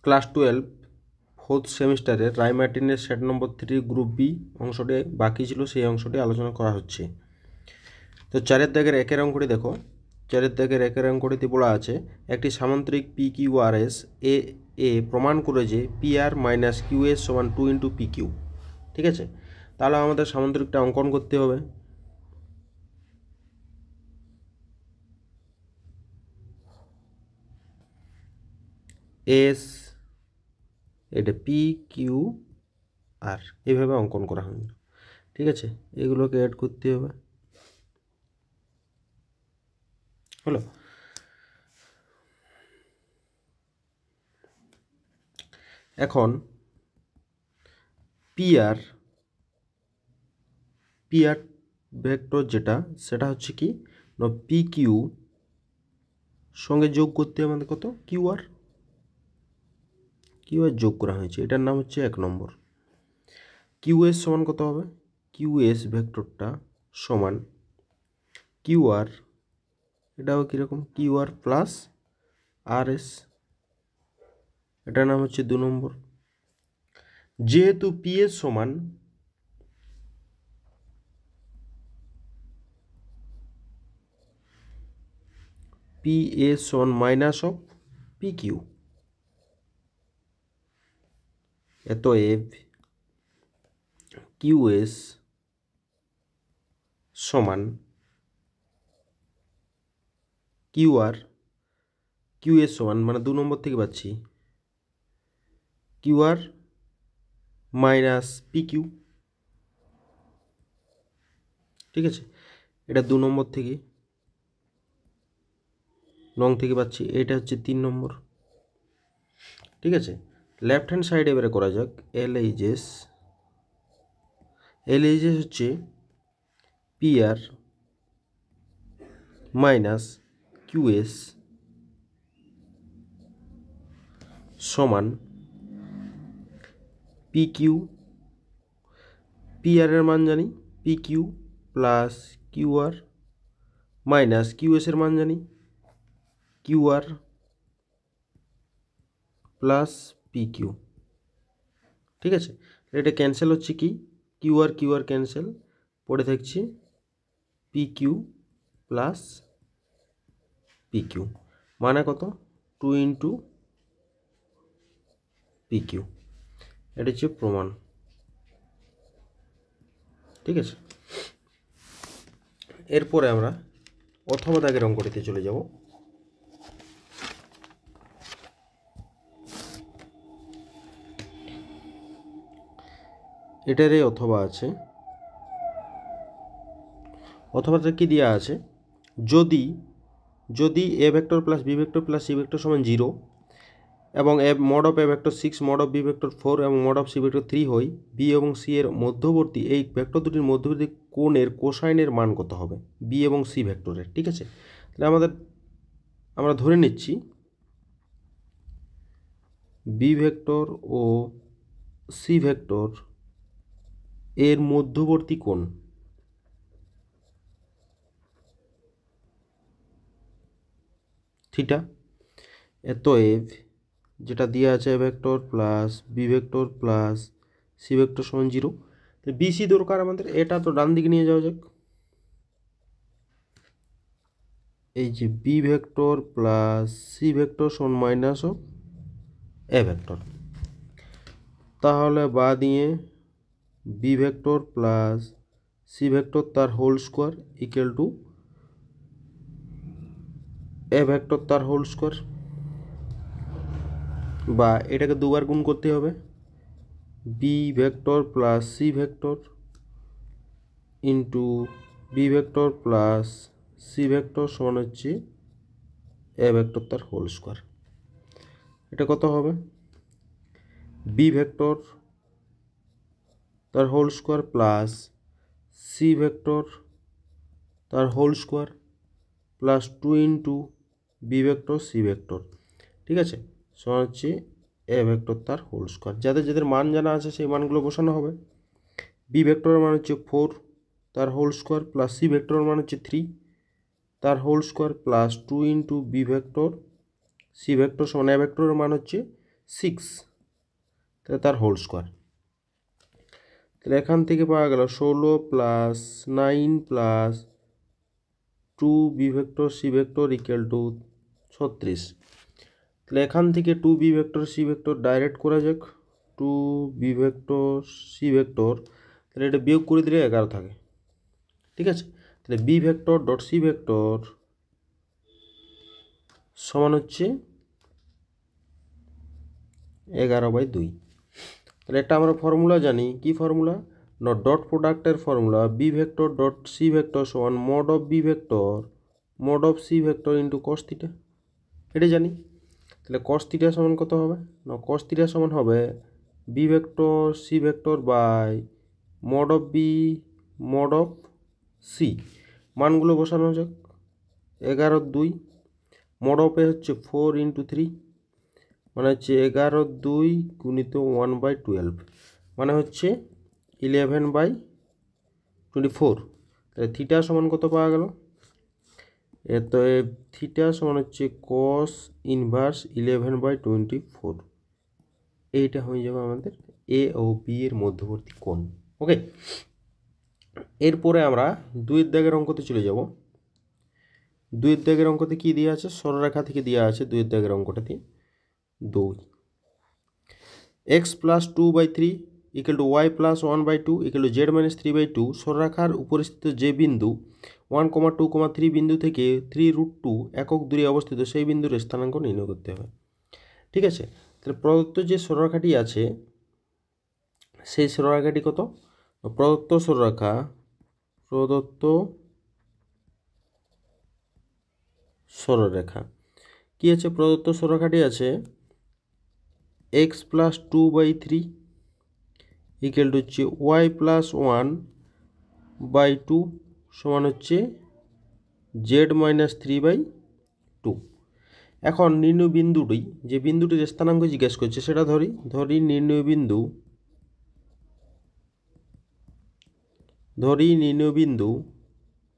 Class 12 fourth সেমিস্টারের রায় মার্টিনের set number 3 group B অংশটি বাকি ছিল, সেই অংশটি আলোচনা করা হচ্ছে। তো 4 দাগের 1 অঙ্কটি দেখো। 4 দাগের 1 অঙ্কটিতে বলা আছে একটি সামান্তরিক পি কিউ আর এস এ প্রমাণ করে যে P R minus Q S সমান 2 ইন্টু পি কিউ। ঠিক আছে, তাহলে আমাদের সামান্তরিকটা অঙ্কন করতে হবে। এস এটা পি কিউ আর এইভাবে অঙ্কন করা হয়। ঠিক আছে, এগুলোকে অ্যাড করতে হবে। হলো, এখন পি আর ভেক্টর যেটা, সেটা হচ্ছে কি না পি কিউ সঙ্গে যোগ করতে হবে আমাদের কত কিউ আর যোগ করা হয়েছে, এটার নাম হচ্ছে 1 নম্বর। কিউ এস সমান কত হবে, কিউ এস ভেক্টরটা সমান কিউ আর, এটা হবে কীরকম কিউ আর প্লাস আর এস, এটার নাম হচ্ছে 2 নম্বর। যেহেতু পি এস সমান পি এস সমান মাইনাস অফ পি কিউ, অতএব কিউ এস সমান কিউ আর, কিউ এস সমান মানে 2 নম্বর থেকে পাচ্ছি Q R minus P Q. ঠিক আছে, এটা 2 নম্বর থেকে নং থেকে পাচ্ছি, এটা হচ্ছে 3 নম্বর। ঠিক আছে, লেফট হ্যান্ড সাইডে এবারে করা যাক। এল এইচ হচ্ছে P R minus Q S সমান পি কিউ। পি আর এর মান জানি P Q plus Q R minus Q S এর মান জানি Q R plus P Q. ঠিক আছে, এটা ক্যান্সেল হচ্ছে কি কিউ আর ক্যান্সেল, পড়ে থাকছে P Q plus P Q, মানে কত 2 ইন্টু পি কিউ। এটা হচ্ছে প্রমাণ। ঠিক আছে, এরপরে আমরা অথবা দাগের অঙ্কটিতে চলে যাব। এটারে অথবা আছে, অথবাটা কি দেওয়া আছে, যদি A vector plus B vector plus C vector সমান 0 এবং mod of A vector 6 mod of B vector 4 এবং মড অফ সি ভেক্টর 3 হয়, বি এবং সি এর মধ্যবর্তী এই ভেক্টর দুটির মধ্যবর্তী কোণের কোসাইনের মান কত হবে বি এবং সি ভেক্টরের। ঠিক আছে, তাহলে আমরা ধরে নিচ্ছি বি ভেক্টর ও সি ভেক্টর এর মধ্যবর্তী কোণ থিটা। অতএব যেটা দেওয়া আছে A vector plus B vector plus C vector সমান 0, তো বি সি দরকার আমাদের, এটা তো ডান দিকে নিয়ে যাওয়া যাক। এই যে B vector plus C vector সমান মাইনাস অফ এ ভেক্টর, তাহলে বা দিয়ে B vector plus C vector তার whole square equal to A vector তার হোল স্কোয়ার, বা এটাকে দুবার গুণ করতে হবে B vector plus C vector into B vector plus C vector সমান হচ্ছে এ ভেক্টর তার হোল স্কোয়ার। এটা কত হবে বি ভেক্টর তার whole square plus C vector তার whole square plus 2 into B vector C vector. ঠিক আছে, সমান হচ্ছে এ ভেক্টর তার হোল স্কোয়ার। যাদের মান জানা আছে সেই মানগুলো বসানো হবে। বি ভেক্টরের মান হচ্ছে 4 তার হোল স্কোয়ার প্লাস সি ভেক্টরের মান হচ্ছে 3 তার whole square plus 2 into B vector C vector সমান এ ভেক্টরের মান হচ্ছে 6, তাহলে তার হোল স্কোয়ার। তাহলে এখান থেকে পাওয়া গেল 16 plus 9 plus 2 B vector C vector equal to 36। তাহলে এখান থেকে 2 B vector C vector direct করা যাক। 2 বি ভেক্টর সি ভেক্টর, তাহলে এটা বিয়োগ করে দিলে 11 থাকে। ঠিক আছে, তাহলে B vector dot C vector সমান হচ্ছে 11/2। তাহলে এটা আমরা ফর্মুলা জানি, কি ফর্মুলা? না, ডট প্রোডাক্টের formula B vector dot C vector সমান mod of B vector mod of C vector into cos theta. এটা জানি। তাহলে কস থিটা সমান কত হবে? না, কস থিটা সমান হবে B vector C vector by mod of B mod of C. মানগুলো বসানো যাক। 11/2 মড অফে হচ্ছে 4 × 3, মানে হচ্ছে 11/2 গুণিত 1/12, মানে হচ্ছে 11/24। তাহলে থিটা সমান কত পাওয়া গেল? এত থিটা সমান হচ্ছে কস ইনভার্স 11/24। এইটা হয়ে যাবে আমাদের এ ও বি এর মধ্যবর্তী কোণ। ওকে, এরপরে আমরা 2-এর দাগের অঙ্কতে চলে যাব। 2-এর দাগের অঙ্কতে কি দেওয়া আছে? সরলরেখা থেকে দেওয়া আছে 2-এর দাগের অঙ্কটাতে 2 x + 2/3 = y + 1/2 = z - 3/2। সরলরেখার উপরিস্থিত যে বিন্দু 1, 2, 3 বিন্দু থেকে 3√2 একক দূরে অবস্থিত সেই বিন্দুর স্থানাঙ্ক নির্ণয় করতে হবে। ঠিক আছে, তাহলে প্রদত্ত যে সরলরেখাটি আছে সেই সরলরেখাটি কত? প্রদত্ত সরলরেখা কি আছে? প্রদত্ত সরলরেখাটি আছে x + 2/3 = হচ্ছে y + 1/2 সমান হচ্ছে z - 3/2। এখন নির্ণয় বিন্দুটি, যে বিন্দুটির স্থানাঙ্ক জিজ্ঞেস করছে সেটা ধরি নির্ণয় বিন্দু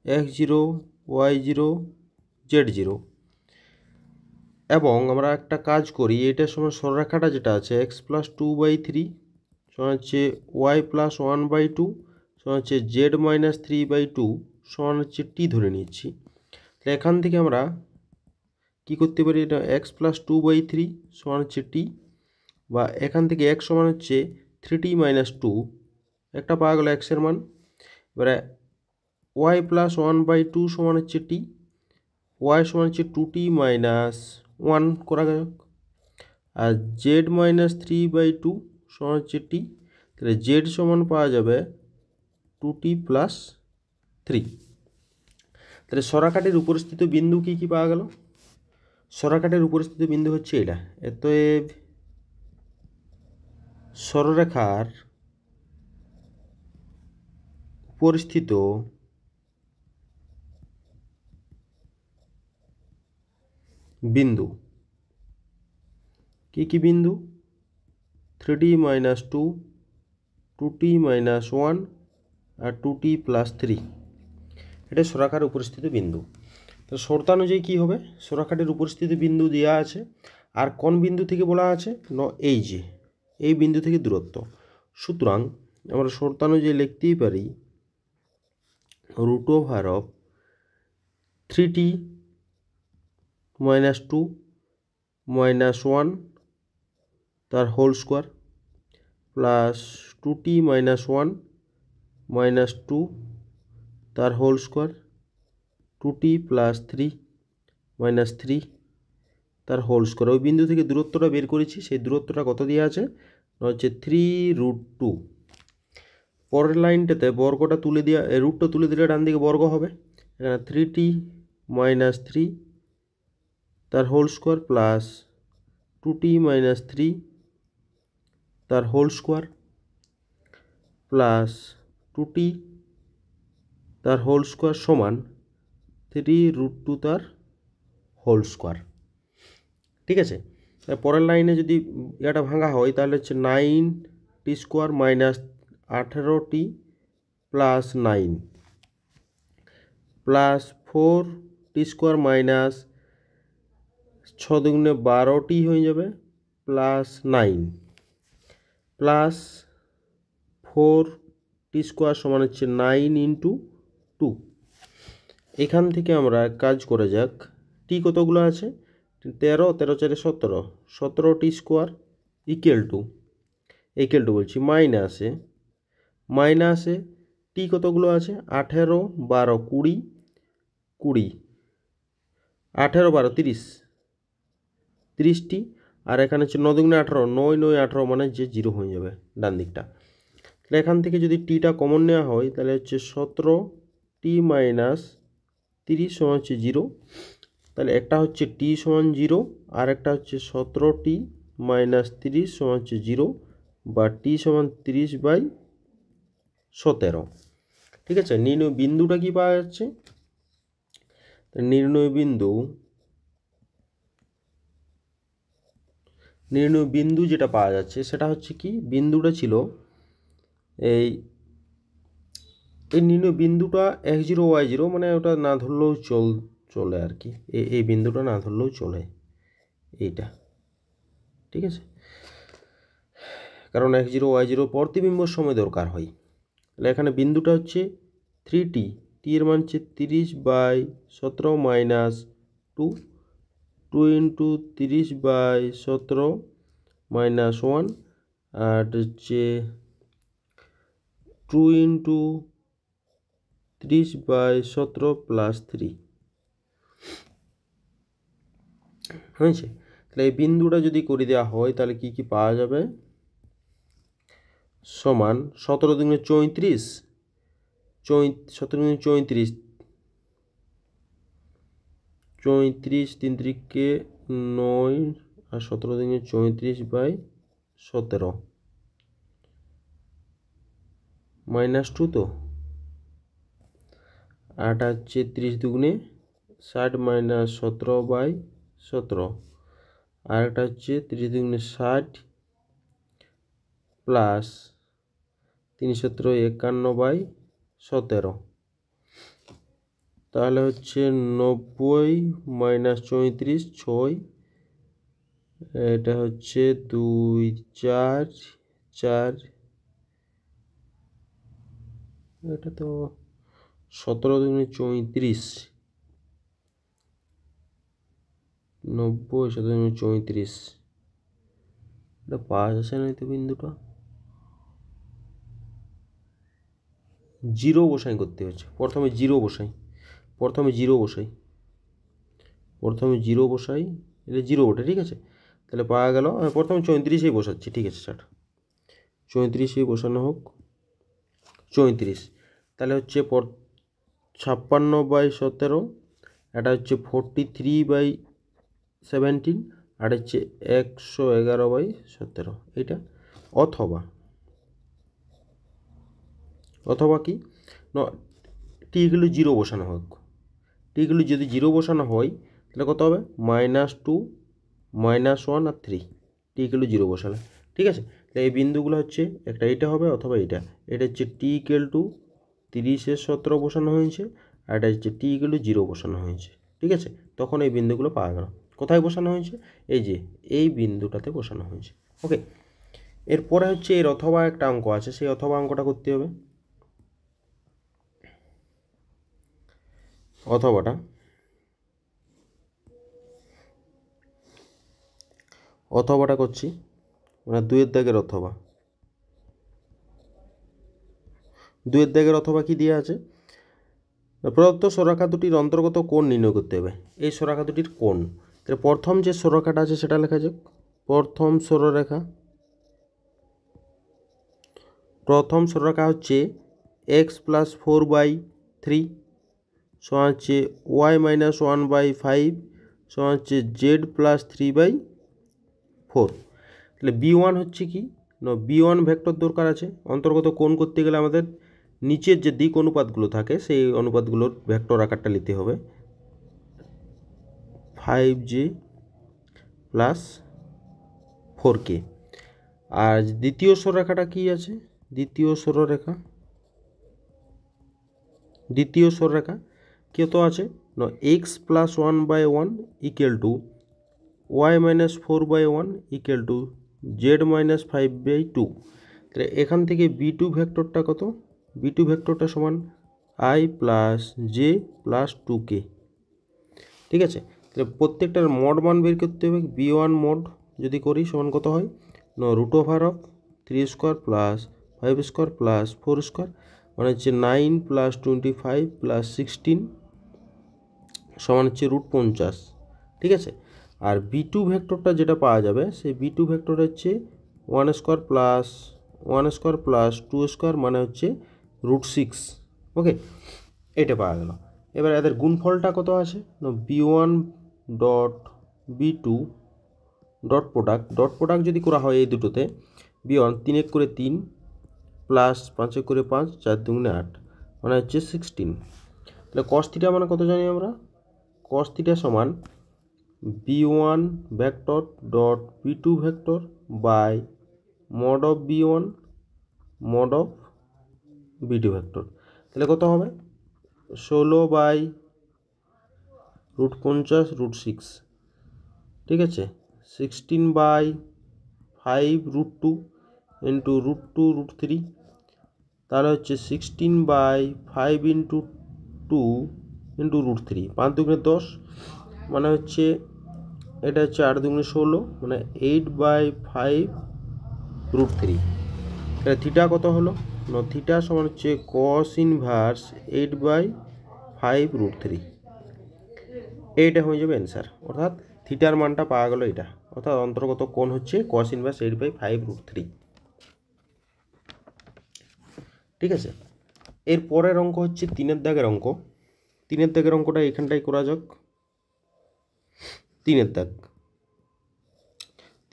x0 y0 z0। এবং আমরা একটা কাজ করি, এটার সময় সরলরেখাটা যেটা আছে x + 2/3 সমান হচ্ছে y + 1/2 সমান হচ্ছে z - 3/2 সমান হচ্ছে t ধরে নিচ্ছি। তাহলে এখান থেকে আমরা কি করতে পারি? এটা x + 2/3 সমান হচ্ছে t, বা এখান থেকে x সমান হচ্ছে 3t - 2, একটা পাওয়া গেল x এর মান। এবারে y + 1/2 সমান হচ্ছে t, y সমান হচ্ছে 2t - 1 করা গেল, আর z - 3/2 সমান হচ্ছে t। তাহলে z সমান পাওয়া যাবে 2t + 3। তাহলে সরলরেখাটির উপরিস্থিত বিন্দু কি পাওয়া গেল? সরলরেখাটির উপরিস্থিত বিন্দু হচ্ছে এটা। অতএব সরলরেখার উপরিস্থিত বিন্দু কি বিন্দু? 3t - 2, 2t - 1 আর 2t + 3। এটা সরলরেখার উপরিস্থিত বিন্দু। তো শর্তানুযায়ী কী হবে? সরলরেখাটির উপরিস্থিত বিন্দু দেওয়া আছে, আর কোন বিন্দু থেকে বলা আছে? এই বিন্দু থেকে দূরত্ব। সুতরাং আমরা শর্তানুযায়ী লিখতেই পারি √3t - 2 - 1 তার হোল স্কোয়ার প্লাস 2t - 1 - 2 তার হোল স্কোয়ার, 2t + 3 - 3 তার হোল স্কোয়ার। ওই বিন্দু থেকে দূরত্বটা বের করেছি, সেই দূরত্বটা কত দেওয়া আছে? হচ্ছে 3√2। পরের লাইনটাতে বর্গটা তুলে দেওয়া, রুটটা তুলে দিলে ডান দিকে বর্গ হবে। এখানে 3t - 3 তার হোল স্কোয়ার প্লাস 2t - 3 তার হোল স্কোয়ার প্লাস 2t তার হোল স্কোয়ার সমান 3√2 তার হোল স্কোয়ার। ঠিক আছে, পরের লাইনে যদি এটা ভাঙা হয় তাহলে হচ্ছে 9t² - 18t plus 9 plus 4t² - 6 × 2 = 12t হয়ে যাবে প্লাস 9 প্লাস 4t স্কোয়ার সমান হচ্ছে 9 ইন্টু 2। এখান থেকে আমরা কাজ করে যাক, টি কতগুলো আছে, 13, 13 4 17, 17t স্কোয়ার ইকুয়াল টু বলছি মাইনাসে টি কতগুলো আছে, 18, 12, 20, 18, 12, 30টি, আর এখানে হচ্ছে 9 দুগুণে 18, 9 9 18 মানে যে 0 হয়ে যাবে ডান দিকটা। তাহলে এখান থেকে যদি টিটা কমন নেওয়া হয় তাহলে হচ্ছে 17t মাইনাস 30 সমান হচ্ছে 0। তাহলে একটা হচ্ছে টি সমান 0 আর একটা হচ্ছে 17t মাইনাস 30 সমান হচ্ছে 0 বা টি সমান 30/17। ঠিক আছে, নির্ণয় বিন্দুটা কি পাওয়া যাচ্ছে, নির্ণয় বিন্দু যেটা পাওয়া যাচ্ছে সেটা হচ্ছে কি, বিন্দুটা ছিল এই নির্ণয় বিন্দুটা x0 y0, মানে ওটা না ধরলেও চলে আর কি, এই বিন্দুটা না ধরলেও চলে এইটা। ঠিক আছে, কারণ x0 y0 প্রতিবিম্বর সময় দরকার হয়। তাহলে এখানে বিন্দুটা হচ্ছে 3t, টি এর মান হচ্ছে 30/17 মাইনাস 2 ইন্টু 30/17 মাইনাস 1, আর হচ্ছে 2 ইন্টু 30/17 প্লাস 3 হয়েছে। তাহলে এই বিন্দুটা যদি করে দেওয়া হয় তাহলে কি কি পাওয়া যাবে, সমান 17 দুগুণে 34, 17 দুগুণে 34, 3 3কে 9 আর 17 দুগুণে 34/17 মাইনাস 2, তো আর হচ্ছে 30 দুগুণে 60 মাইনাস 17/17, আর একটা হচ্ছে 30 দুগুণে 60 প্লাস 3 17 51/17। তাহলে হচ্ছে 90 মাইনাস 34 6, এটা হচ্ছে 2 4 4, এটা তো 17 দুগুণে 34, 90 17 দুগুণে 34, এটা পাওয়া যাচ্ছে না তো বিন্দুটা, জিরো বসাই করতে হচ্ছে, প্রথমে জিরো বসাই, এটা জিরো ওঠে। ঠিক আছে, তাহলে পাওয়া গেল, প্রথমে 34এই বসাচ্ছি। ঠিক আছে স্যার, 34এই বসানো হোক, 34। তাহলে হচ্ছে 56/17, এটা হচ্ছে 43/17, আর হচ্ছে 111/17 এটা। অথবা কি টিগুলো জিরো বসানো হোক, টিগুলো যদি জিরো বসানো হয় তাহলে কত হবে, -2, -1 আর 3, টিগুলো জিরো বসালে। ঠিক আছে, তাহলে এই বিন্দুগুলো হচ্ছে একটা এটা হবে অথবা এটা হচ্ছে টি ইকুয়াল টু 30/17 বসানো হয়েছে, আর এটা হচ্ছে টি ইকুয়াল টু 0 বসানো হয়েছে। ঠিক আছে, তখন এই বিন্দুগুলো পাওয়া গেল। কোথায় বসানো হয়েছে, এই যে এই বিন্দুটাতে বসানো হয়েছে। ওকে, এরপরে হচ্ছে এর অথবা একটা অঙ্ক আছে, সেই অথবা অঙ্কটা করতে হবে। অথবাটা করছি, মানে 2-এর দাগের অথবা কি দেওয়া আছে, প্রদত্ত সরলরেখা দুটির অন্তর্গত কোণ নির্ণয় করতে হবে। এই সরলরেখা দুটির কোণ, তাহলে প্রথম যে সরলরেখাটা আছে সেটা লেখা যাক। প্রথম সরলরেখা হচ্ছে x + 4/3 সমান হচ্ছে y - 1/5 সমান হচ্ছে z + 3/4। তাহলে b1 হচ্ছে কি না, b1 ভেক্টর দরকার আছে। অন্তর্গত কোণ করতে গেলে আমাদের নিচের যে দিক অনুপাতগুলো থাকে সেই অনুপাতগুলোর ভেক্টর আকারটা নিতে হবে, 5j + 4k। আর দ্বিতীয় সরলরেখাটা কি আছে, দ্বিতীয় সরলরেখা কত আছে না, x + 1/1 = y minus 4/1 equal to z minus 5/2। তাহলে এখান থেকে বি2 ভেক্টরটা কত? বি2 ভেক্টরটা সমান I plus J plus 2k। ঠিক আছে, তাহলে প্রত্যেকটার মড মান বের করতে হবে। বি1 মড যদি করি সমান কত হয়? Root over of 3 square plus 5 square plus 4 square, মানে হচ্ছে 9 প্লাস 25 প্লাস 16 সমান হচ্ছে √50। ঠিক আছে, আর বি2 ভেক্টরটা যেটা পাওয়া যাবে সেই বি2 ভেক্টর হচ্ছে 1 square plus 1 square plus 2 square, মানে হচ্ছে √6। ওকে, এটা পাওয়া গেল। এবার এদের গুণফলটা কত আছে? B one dot B2 dot product যদি করা হয় এই দুটোতে, বি1 3 এক করে 3 প্লাস 5 এক করে 5, 4 দুগুণে 8, মানে হচ্ছে 16। তাহলে কস থিটা মানে কত জানি আমরা? কস থিটা সমান B one vector dot B two vector by mod of B one mod of B two vector. তাহলে কত হবে? 16/√50 √6। ঠিক আছে, 16/5√2 ইন্টু √2 √3, তাহলে হচ্ছে 16/5 ইন্টু 2 ইন্টু √3, 5 দুগুণে 10, মানে হচ্ছে এটা হচ্ছে 8 দুগুণে 16, মানে 8/5√3। তাহলে থিটা কত হলো? থিটা সমান হচ্ছে কস ইনভার্স 8/5√3। এইটা হয়ে যাবে অ্যান্সার, অর্থাৎ থিটার মানটা পাওয়া গেল এটা, অর্থাৎ অন্তর্গত কোণ হচ্ছে কস ইনভার্স 8/5√3। ঠিক আছে, এর পরের অঙ্ক হচ্ছে 3-এর দাগের অঙ্ক। 3-এর দাগের অঙ্কটা এখানটাই করা যাক। 3-এর দাগ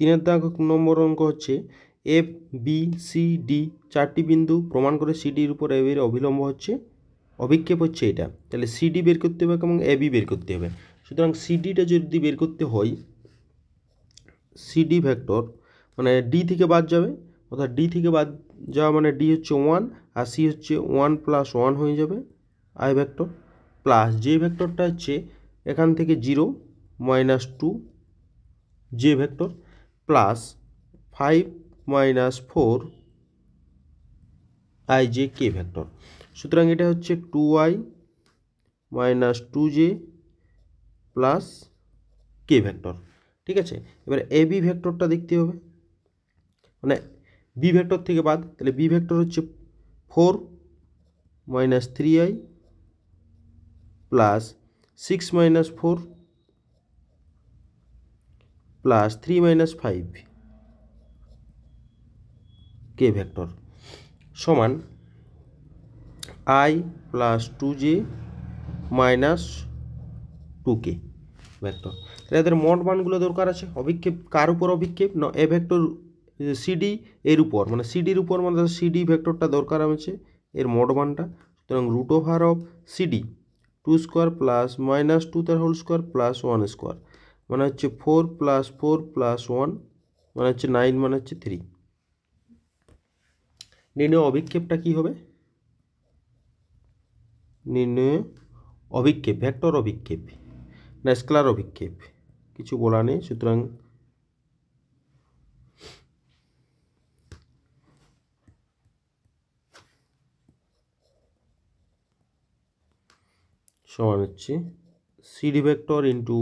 3-এর দাগ নম্বর অঙ্ক হচ্ছে এফ বি সি ডি 4টি বিন্দু প্রমাণ করে সিডির উপর এ এর অভিলম্ব হচ্ছে, অভিক্ষেপ হচ্ছে এটা। তাহলে সিডি বের করতে হবে এবং এ বি বের করতে হবে। সুতরাং সিডিটা যদি বের করতে হয়, সিডি ভেক্টর মানে ডি থেকে বাদ যাবে, অর্থাৎ ডি থেকে বাদ যাওয়া মানে ডি হচ্ছে 1 আর সি হচ্ছে 1 + 1 হয়ে যাবে আই ভেক্টর, প্লাস জে ভেক্টরটা হচ্ছে এখান থেকে 0 - 2 J vector, plus 5 - 4 I J K vector. সুতরাং এটা হচ্ছে 2i - 2j প্লাস কে ভেক্টর। ঠিক আছে, এবার এ বি ভেক্টরটা দেখতে হবে, মানে বি ভেক্টর থেকে বাদ। তাহলে বি ভেক্টর হচ্ছে 4 - 3i প্লাস 6 - 4 প্লাস 3 - 5 কে ভেক্টর সমান i plus 2j minus 2k vector. তাহলে এদের মোট মানগুলো দরকার আছে। অভিক্ষেপ কার উপর অভিক্ষেপ? না এ ভেক্টর সিডি এর উপর, মানে সিডির উপর, মানে সিডি ভেক্টরটা দরকার আছে এর মোট মানটা। সুতরাং √ অফ সিডি 2 স্কোয়ার প্লাস -2 তার হোল স্কোয়ার প্লাস 1 স্কোয়ার, মানে হচ্ছে 4 + 4 + 1, মানে হচ্ছে 9, মানে হচ্ছে 3। নির্ণয় অভিক্ষেপটা কি হবে? নির্ণয় অভিক্ষেপ ভেক্টর অভিক্ষেপ না স্কেলার অভিক্ষেপ, কিছু বলা নেই। সুতরাং সমান হচ্ছে CD vector into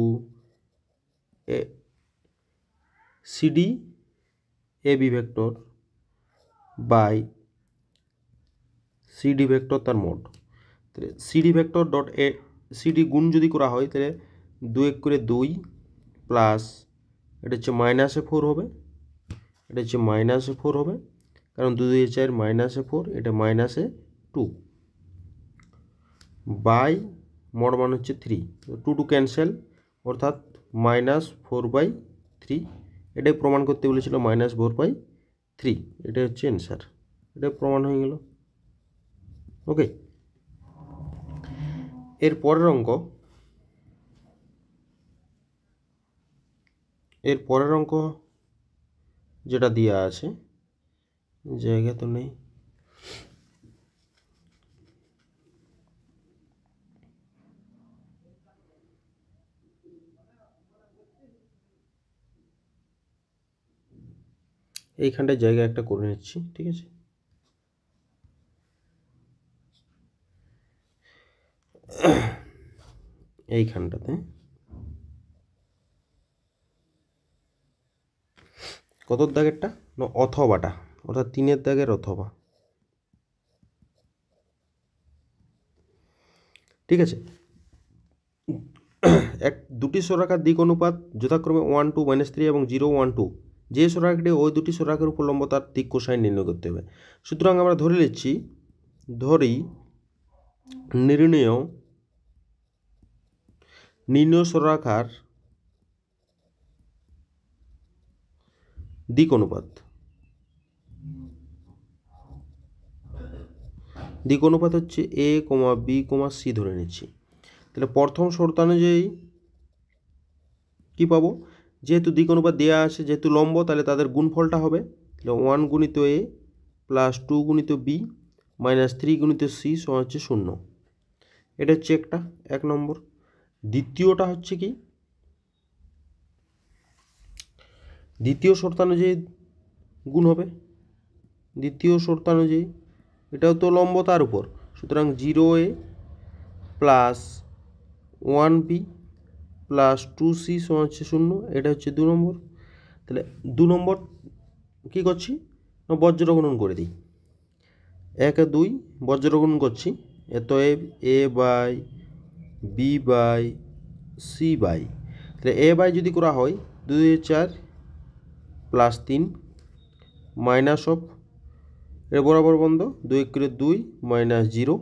CD A B vector by CD vector তার মোড। তাহলে CD vector dot A CD গুণ যদি করা হয় তাহলে 2 এক করে 2 প্লাস এটা হচ্ছে -4 হবে, এটা হচ্ছে -4 হবে, কারণ 2 2 4 -4, এটা -2 বাই মোড মান হচ্ছে 3, 2 2 ক্যান্সেল, অর্থাৎ -4/3। এটাই প্রমাণ করতে বলেছিল, -4/3। এটা হচ্ছে অ্যান্সার, এটা প্রমাণ হয়ে গেল। ওকে, এর পরের অঙ্ক যেটা দেওয়া আছে, জায়গা তো নেই, এইখানটায় জায়গা একটা করে নিচ্ছি, ঠিক আছে। এইখানটাতে কতর দাগেরটা না অথবাটা, অর্থাৎ 3-এর দাগের অথবা, ঠিক আছে। দুটি সরাকার দিক অনুপাত যথাক্রমে 1 2 -3 এবং 0 1 2, যে সরাকটি ওই দুটি সরাকের উপর লম্ব তার দিক কোসাইন নির্ণয় করতে হবে। সুতরাং আমরা ধরে নিচ্ছি, নির্ণয় সরাকার দিক অনুপাত হচ্ছে a, b, c ধরে নিচ্ছি। তাহলে প্রথম শর্তানুযায়ী কি পাবো, যেহেতু দিক অনুপাত দেওয়া আছে, যেহেতু লম্ব, তাহলে তাদের গুণফলটা হবে, তাহলে 1 গুণিত a প্লাস 2 গুণিত b মাইনাস 3 গুণিত c সমান হচ্ছে 0। এটা হচ্ছে একটা 1 নম্বর। দ্বিতীয়টা হচ্ছে কি, দ্বিতীয় শর্তানুযায়ী গুণ হবে, দ্বিতীয় শর্তানুযায়ী এটাও তো লম্ব তার উপর, সুতরাং 0a plus 1b plus 2c সমান হচ্ছে 0। এটা হচ্ছে 2 নম্বর। তাহলে 2 নম্বর কী করছি, বজ্রগুণন করে দিই। 1 আর 2 বজ্রগুণন করছি, অতএব a by b by c by, তাহলে a বাই যদি করা হয় 2 4 প্লাস 3 মাইনাস অফ, এর বরাবর বন্ধ, 2 করে 2 মাইনাস 0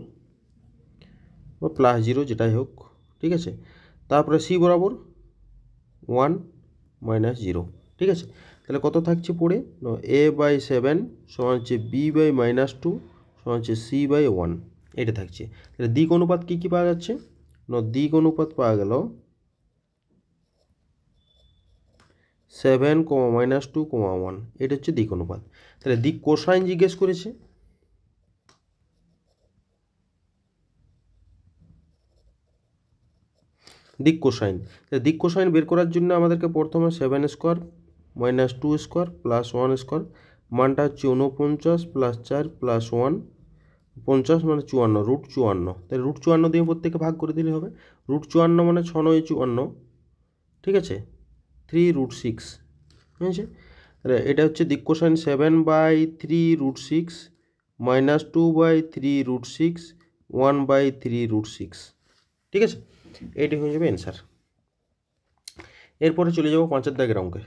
বা প্লাস 0 যেটাই হোক, ঠিক আছে। তারপরে c বরাবর 1 মাইনাস 0, ঠিক আছে। তাহলে কত থাকছে পড়ে, a বাই 7 সমান হচ্ছে b বাই মাইনাস 2 সমান হচ্ছে c বাই 1, এটা থাকছে। তাহলে দিক অনুপাত কী কী পাওয়া যাচ্ছে, দিক অনুপাত পাওয়া গেল 7, মাইনাস 2, 1, এটা হচ্ছে দিক অনুপাত। তাহলে দিক কোসাইন জিজ্ঞেস করেছে, দিক কোসাইন। দিক কোসাইন বের করার জন্য আমাদেরকে প্রথমে 7 square minus 2 square plus 1 square, মানটা হচ্ছে 49 প্লাস 4 প্লাস 1, 50 মানে 54, রুট 54। তাহলে রুট 54 দিয়ে প্রত্যেকে ভাগ করে দিলে হবে। রুট 54 মানে 6 9 54, ঠিক আছে, 3 রুট 6, ঠিক আছে। তাহলে এটা হচ্ছে দিক cosine 7 by 3 root 6 minus 2 by 3 root 6 1 by 3 root 6, ঠিক আছে। এটি হয়ে যাবে অ্যান্সার। এরপরে চলে যাব 5-এর দাগের অঙ্কে।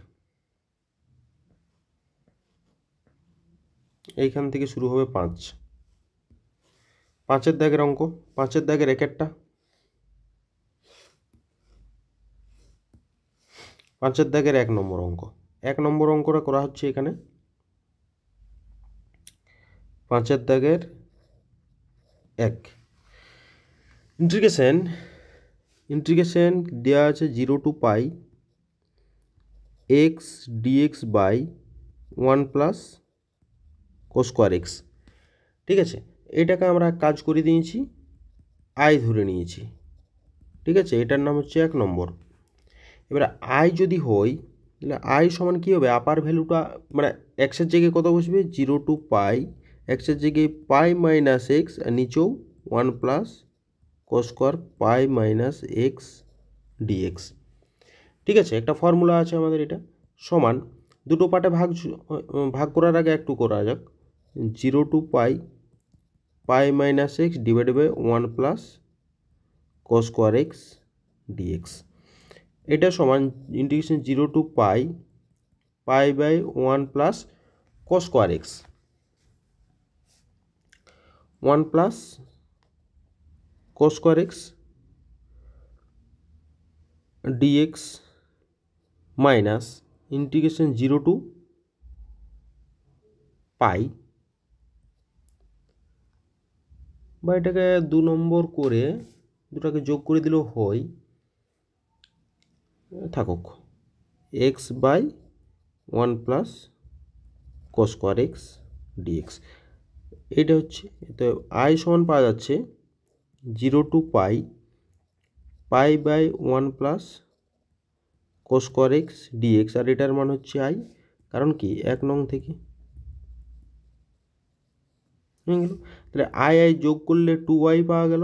এইখান থেকে শুরু হবে 5-এর দাগের অঙ্ক। 5-এর দাগের একেরটা, 5-এর দাগের 1 নম্বর অঙ্ক। 1 নম্বর অঙ্কটা করা হচ্ছে এখানে 5-এর দাগের 1। ইন্টিগ্রেশন দেওয়া আছে 0 to pi x dx by 1 plus cos square x, ঠিক আছে। এটাকে আমরা কাজ করে দিয়েছি, আই ধরে নিয়েছি, ঠিক আছে। এটার নাম হচ্ছে 1 নম্বর। এবারে আই যদি হয়, তাহলে আই সমান কী হবে, আপার ভ্যালুটা মানে এক্সের জায়গায় কত বসবে, 0 টু পাই, এক্সের জায়গায় পাই মাইনাস এক্স, আর নিচেও 1 plus cos square pi minus x dx, ঠিক আছে। একটা ফর্মুলা আছে আমাদের, এটা সমান দুটো পার্টে ভাগ করার আগে একটু করা যাক, 0 to pi minus x divided by 1 plus cos square x dx. এটা সমান integration 0 to pi by 1 plus cos square x, 1 plus cos square x dx minus integration 0 to pi, বা এটাকে 2 নম্বর করে দুটাকে যোগ করে দিলেও হয়, থাকুক, x by 1 plus cos square x dx. এটা হচ্ছে, তো আই সমান পাওয়া যাচ্ছে 0 to pi by 1 plus cos square x dx, আর এটার মান হচ্ছে আই, কারণ কি 1 নং থেকে হয়ে গেল। তাহলে আই আই যোগ করলে 2y পাওয়া গেল,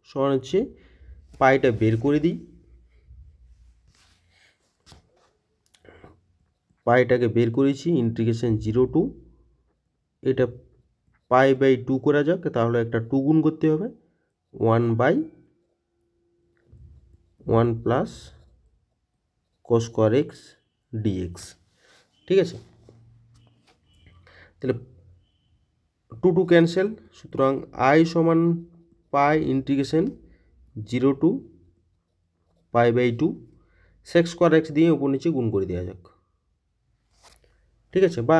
সমান হচ্ছে পাইটা বের করে দিই, পাইটাকে বের করেছি ইন্টিগ্রেশন 0 টু, এটা পাই বাই 2 করা যাক, তাহলে একটা 2 গুণ করতে হবে, 1/1 plus cos square x dx. ঠিক আছে, তাহলে 2 টু ক্যান্সেল, সুতরাং আই সমান pi integration 0 to pi by 2, sec square x দিয়ে উপর নিচে গুণ করে দেওয়া যাক। ঠিক আছে, বা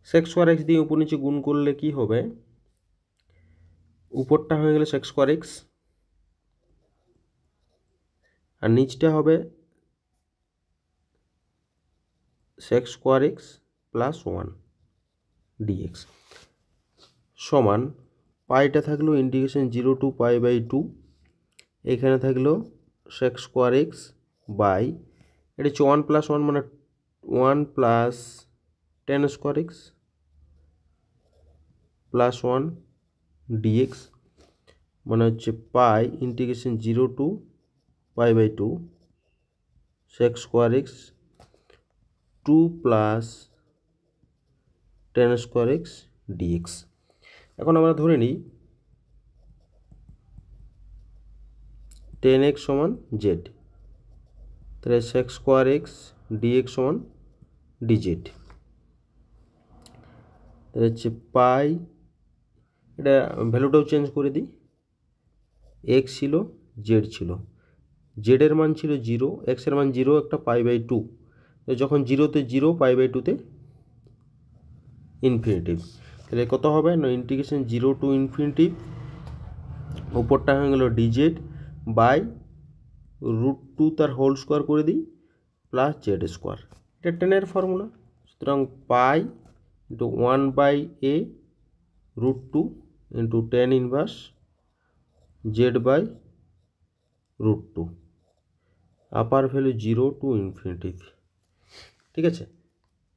সেক্স স্কোয়ার এক্স দিয়ে উপর নিচে গুণ করলে কি হবে, উপরটা হয়ে গেলে সেক্স স্কোয়ার এক্স আর নিচটা হবে sec square x plus 1 dx সমান পাইটা থাকলো ইন্টিগ্রেশন 0 টু পাই বাই 2, এখানে থাকলো সেক্স স্কোয়ার এক্স বাই, এটা হচ্ছে 1 প্লাস 1 মানে 1 plus tan square x plus 1 dx মানে হচ্ছে pi integration 0 to pi by 2 sec square x 2 plus tan square x dx. এখন আমরা ধরে নিই 10x সমান জেড, তাহলে সেক্স স্কোয়ার এক্স ডিএক্স সমান ডিজেড, তাহলে হচ্ছে পাই, এটা ভ্যালুটাও চেঞ্জ করে দিই, এক্স ছিল জেড ছিল, জেডের মান ছিল 0, এক্সের মান 0, একটা পাই বাই 2, যখন 0-তে 0 পাই বাই 2-তে ইনফিনিটিভ, তাহলে কত হবে না ইন্টিগ্রেশন 0 টু ইনফিনিটিভ, উপরটা হয়ে গেল ডিজেড বাই √2 তার হোল স্কোয়ার করে দিই প্লাস জেড স্কোয়ার, এটা টেনের ফর্মুলা, সুতরাং pi into 1/a √2 into tan inverse z by √2, upper value 0 to infinitive. ঠিক আছে,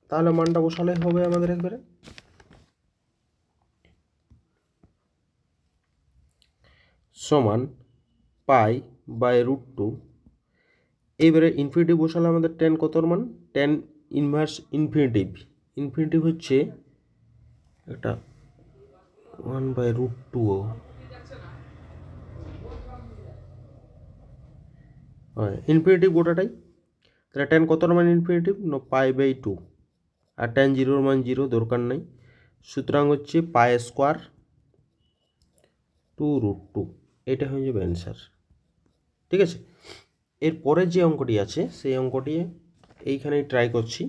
তাহলে মানটা বসালে হবে আমাদের একবারে, সমান পাই বাই √2, এইবারে ইনফিনিটিভ বসালে আমাদের টেন কতর মান, টেন ইনভার্স ইনফিনিটিভ, ইনফিনিটিভ হচ্ছে একটা 1/√2 হয় ইনফিনিটিভ গোটাটাই, তাহলে টেন কতর মান ইনফিনিটিভ না পাই বাই 2, আর টেন 0-র মান 0 দরকার নাই, সুতরাং হচ্ছে পাই স্কোয়ার 2√2, এটা হয়ে যাবে অ্যান্সার। ঠিক আছে, এরপরে যে অঙ্কটি আছে সেই অঙ্কটি এইখানেই ট্রাই করছি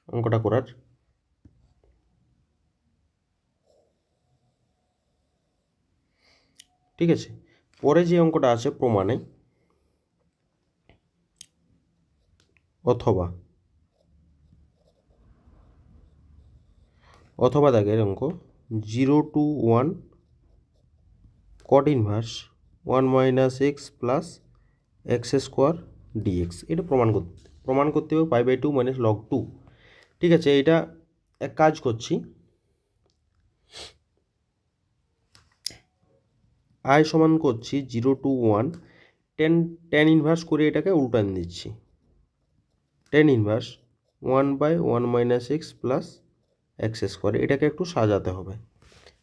অঙ্কটা করার। ঠিক আছে, পরে যে অঙ্কটা আছে প্রমাণে অথবা দাগের অঙ্ক 0 to 1 cot inverse 1 minus x plus x square dx, এটা প্রমাণ করতে হবে পাই বাই 2 মাইনাস লগ 2। ঠিক আছে, এটা এক কাজ করছি, আই সমান করছি 0 টু 1, টেন ইনভার্স করে এটাকে উল্টান দিচ্ছি, ten inverse 1/1 minus x plus x square, এটাকে একটু সাজাতে হবে।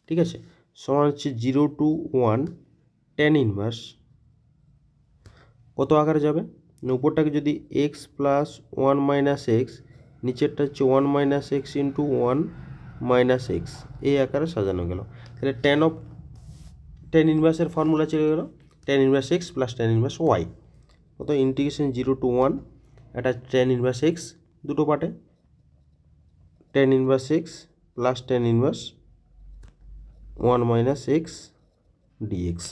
ঠিক আছে, সমান হচ্ছে 0 টু 1 টেন ইনভার্স কত আকারে যাবে, উপরটাকে যদি এক্স প্লাস 1 মাইনাস এক্স, নিচেরটা হচ্ছে 1 minus x into 1 minus x, এই আকারে সাজানো গেল, তাহলে টেন ইনভার্সের ফর্মুলা চলে গেল tan inverse x plus tan inverse y, কত ইন্টিগ্রেশন 0 টু 1, এটা টেন ইনভার্স এক্স দুটো পার্টে, tan inverse x plus tan inverse 1 minus x dx.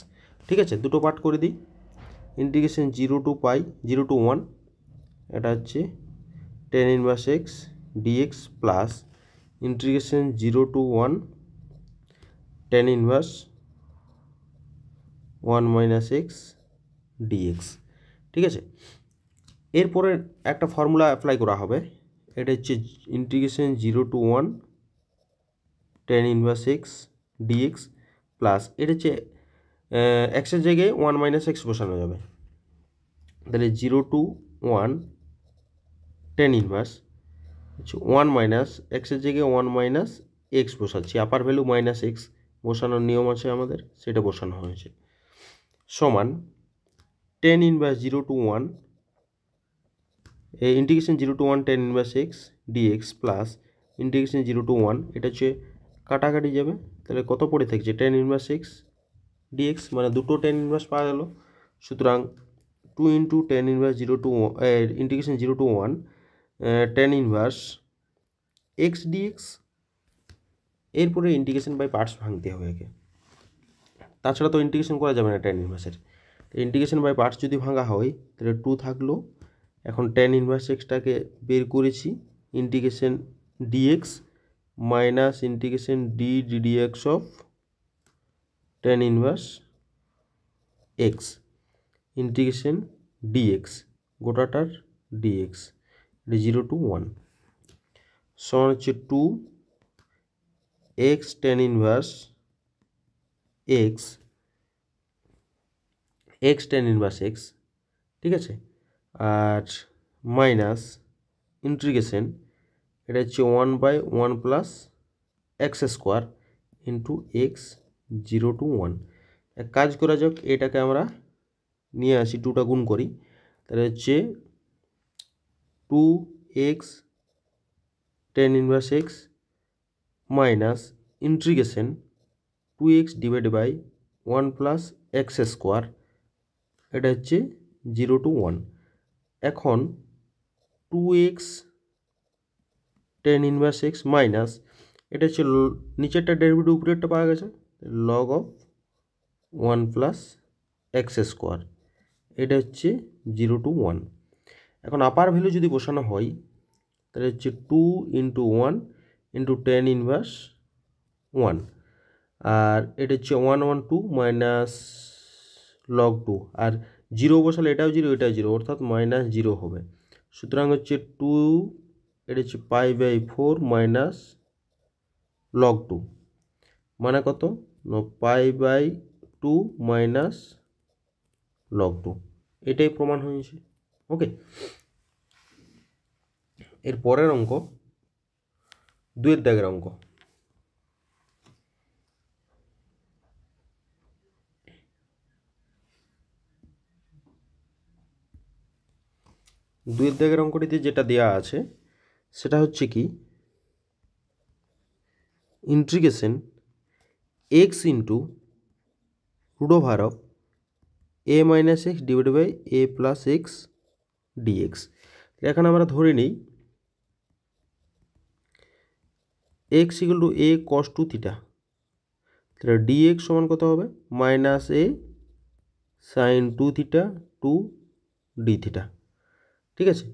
ঠিক আছে, দুটো পার্ট করে দিই, ইন্টিগ্রেশন 0 টু 1, এটা হচ্ছে tan inverse x dx plus integration 0 to 1 tan inverse 1 minus x dx. ঠিক আছে, এরপরে একটা ফর্মুলা অ্যাপ্লাই করা হবে, এটা হচ্ছে integration 0 to 1 tan inverse x dx plus এটা হচ্ছে এক্সের জায়গায় 1 মাইনাস এক্স বসানো যাবে, তাহলে 0 to 1 tan ইনভার্স হচ্ছে 1 মাইনাস এক্সের জায়গায় 1 মাইনাস এক্স বসাচ্ছি, আপার ভ্যালু মাইনাস এক্স বসানোর নিয়ম আছে আমাদের, সেটা বসানো হয়েছে, সমান tan inverse 0 to 1 integration 0 to 1 tan inverse x dx plus integration 0 to 1 এটা হচ্ছে কাটাকাটি যাবে, তাহলে কত পড়ে থাকছে tan ইনভার্স এক্স ডিএক্স, মানে দুটো tan ইনভার্স পাওয়া গেল, সুতরাং 2 into tan inverse 0 to integration 0 to 1 tan inverse x dx. এরপরে ইন্টিগ্রেশন বাই পার্টস ভাঙতে হবে একে, তাছাড়া তো ইন্টিগ্রেশন করা যাবে না tan ইনভার্সের, ইন্টিগ্রেশন বাই পার্টস যদি ভাঙা হয় তাহলে 2 থাকলো, এখন tan ইনভার্স এক্সটাকে বের করেছি, integration dx minus integration d dx of tan inverse x integration dx গোটাটার ডিএক্স, এটা 0 to 1 সমান হচ্ছে 2 x tan inverse x x tan inverse x, ঠিক আছে, আর মাইনাস ইন্টিগ্রেশন এটা হচ্ছে 1/1 plus x square into x 0 to 1। এক কাজ করা যাক, এটাকে আমরা নিয়ে আসি, 2টা গুণ করি, তাহলে হচ্ছে 2x tan inverse x minus integration 2x divide by 1 plus x square, এটা হচ্ছে 0 to 1। এখন 2x tan inverse x minus এটা হচ্ছে নিচেরটা ডেরিভেটিভ উপরেরটা পাওয়া গেছে log of 1 plus x square, এটা হচ্ছে 0 to 1। এখন আপার ভ্যালু যদি বসানো হয় তাহলে হচ্ছে 2 ইন্টু 1 ইন্টু tan ইনভার্স 1, আর এটা হচ্ছে 1 1 2 মাইনাস লগ 2, আর 0 বসালে এটাও 0 এটাও 0 অর্থাৎ মাইনাস 0 হবে, সুতরাং হচ্ছে 2 এটা হচ্ছে π/4 মাইনাস লগ 2, মানে কত π/2 মাইনাস লগ 2, এটাই প্রমাণ হয়েছে। ওকে, এর পরের অঙ্ক 2 দাগের অঙ্ক, 2 দাগের অঙ্কটিতে যেটা দেওয়া আছে সেটা হচ্ছে কি integration x into root over of A minus x divide by A plus x dx. এখানে আমরা ধরে নিই x equal to A cos 2 theta, তাহলে ডিএক্স সমান কত হবে minus A sine 2 theta to d theta, ঠিক আছে,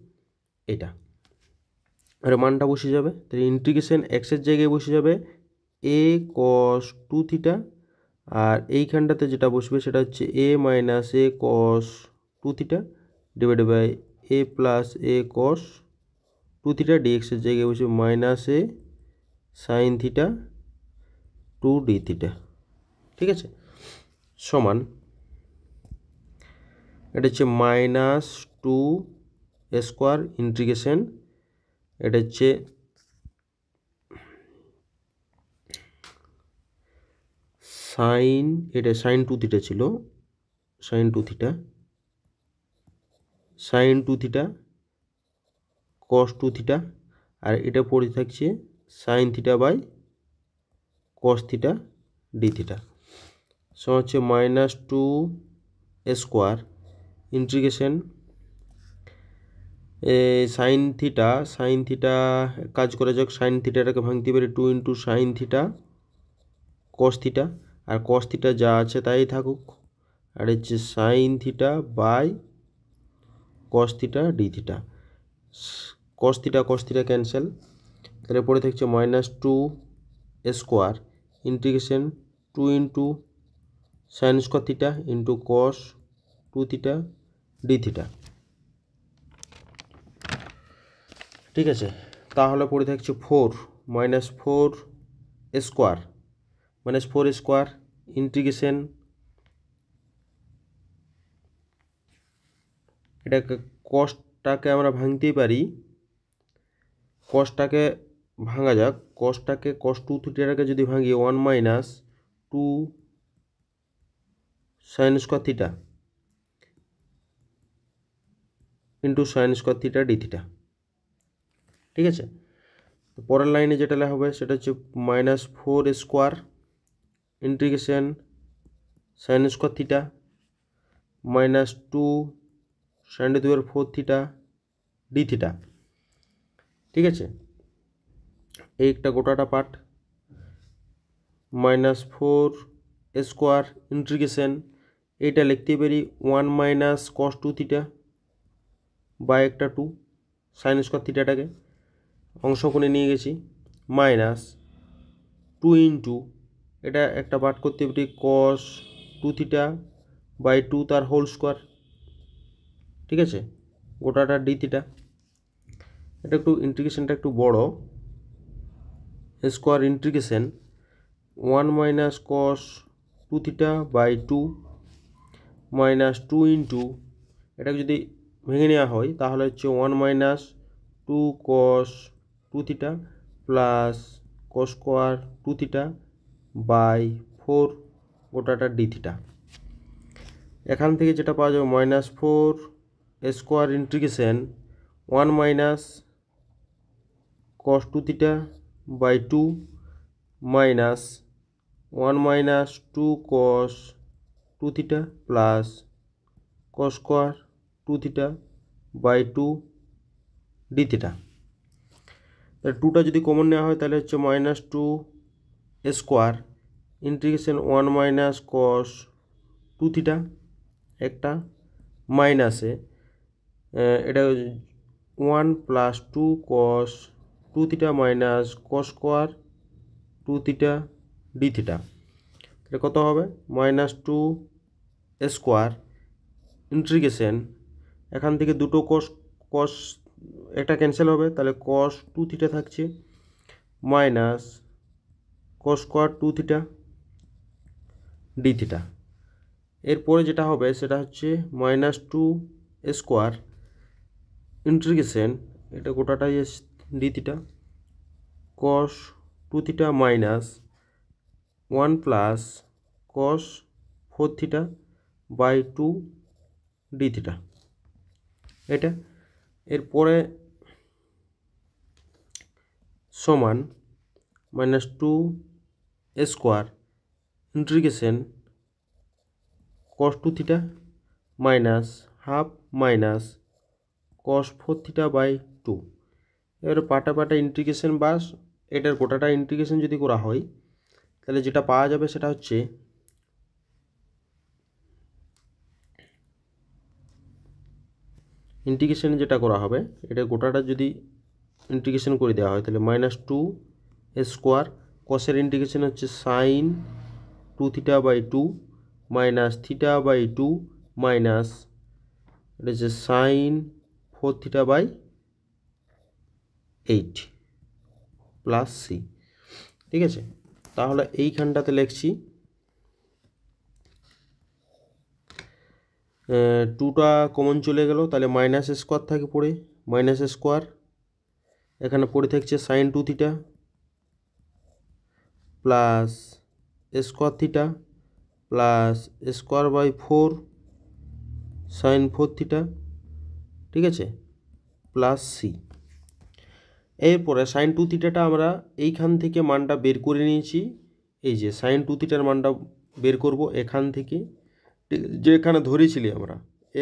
এটা আর মানটা বসে যাবে, তাহলে ইন্টিগ্রেশন এক্সের জায়গায় বসে যাবে এ কস 2 থিটা, আর এইখানটাতে যেটা বসবে সেটা হচ্ছে A minus A cos 2 theta divide by A plus A cos 2 theta, ডিএক্সের জায়গায় বসবে minus A sine theta to d theta, ঠিক আছে, সমান এটা হচ্ছে মাইনাস 2 স্কোয়ার ইন্টিগ্রেশন এটা হচ্ছে সাইন, এটা সাইন 2 থিটা ছিল, sine 2 theta sine 2 theta cos 2 theta, আর এটা পড়ে থাকছে sine theta by cos theta d theta, so হচ্ছে minus 2 square integration sine theta কাজ করা যাক, সাইন থিটাটাকে ভাঙতে পারে 2 into sine theta cos theta, আর কস থিটা যা আছে তাই থাকুক, আর হচ্ছে sine theta by cos theta d theta, cos theta cancel, তাহলে পড়ে থাকছে minus 2 square integration 2 into sine square theta into cos 2 theta d theta. ঠিক আছে, তাহলে পড়ে থাকছে 4 minus 4 square minus 4 square integration, এটাকে কসটাকে আমরা ভাঙতেই পারি, কসটাকে ভাঙা যাক, কসটাকে কস 2 থিটাটাকে যদি ভাঙি 1 minus 2 sign square theta into sine square theta d theta. ঠিক আছে, তো পরের লাইনে যেটা লেখা হবে সেটা হচ্ছে minus 4 square integration sine square theta minus 2 sine 4 theta d theta. ঠিক আছে, এই একটা গোটাটা পার্ট মাইনাস 4 স্কোয়ার ইন্টিগ্রেশন, এইটা লিখতে পারি 1 মাইনাস কস 2 থিটা বাই একটা 2 সাইন স্কোয়ার থিটাটাকে অংশ কোণে নিয়ে গেছি মাইনাস 2 ইন্টু এটা একটা পার্ট করতে পারি কস 2 থিটা বাই 2 তার হোল স্কোয়ার। ঠিক আছে, গোটাটা ডি থিটা, এটা একটু ইন্টিগ্রেশনটা একটু বড়, square integration 1 minus cos 2 theta by 2 minus 2 into এটাকে যদি ভেঙে নেওয়া হয় তাহলে হচ্ছে 1 minus 2 cos 2 theta plus cos square 2 theta by 4 গোটাটা ডি থিটা। এখান থেকে যেটা পাওয়া যাবে minus 4 square integration 1 minus cos 2 theta by 2 minus 1 minus 2 cos 2 theta plus cos square 2 theta by 2 d theta. তাহলে 2টা যদি কমন নেওয়া হয় তাহলে হচ্ছে minus 2 square integration 1 minus cos 2 theta একটা মাইনাসে এটা 1 plus 2 cos 2 theta minus cos square 2 theta d theta. এটা কত হবে মাইনাস 2 স্কোয়ার ইন্টিগ্রেশন, এখান থেকে দুটো কস কস এটা ক্যান্সেল হবে তাহলে কস 2 থিটা থাকছে minus cos square 2 theta d theta. এরপরে যেটা হবে সেটা হচ্ছে মাইনাস 2 স্কোয়ার ইন্টিগ্রেশন এটা গোটাটাই d theta cos 2 theta minus 1 plus cos 4 theta by 2 d theta. এটা এরপরে সমান minus 2 square integration cos 2 theta minus half minus cos 4 theta by 2। এবারে পাটা পাটা ইন্টিগ্রেশন বাস এটার গোটাটা ইন্টিগ্রেশন যদি করা হয় তাহলে যেটা পাওয়া যাবে সেটা হচ্ছে ইন্টিগ্রেশন যেটা করা হবে এটা গোটাটা যদি ইন্টিগ্রেশন করে দেওয়া হয় তাহলে মাইনাস 2 স্কোয়ার কসের ইন্টিগ্রেশন হচ্ছে sine 2 theta by 2 minus theta by 2 minus এটা হচ্ছে sine 4 theta by 8 plus C. ঠিক আছে, তাহলে এইখানটাতে লিখছি 2টা কমন চলে গেল তাহলে মাইনাস স্কোয়ার থাকে পড়ে মাইনাস স্কোয়ার, এখানে পড়ে থাকছে sine 2 theta plus square theta plus square by 4 sine 4 theta. ঠিক আছে, প্লাস সি। এরপরে সাইন 2 থিটাটা আমরা এইখান থেকে মানটা বের করে নিয়েছি, এই যে সাইন 2 থিটার মানটা বের করব এখান থেকে, যে এখানে ধরেছিলি আমরা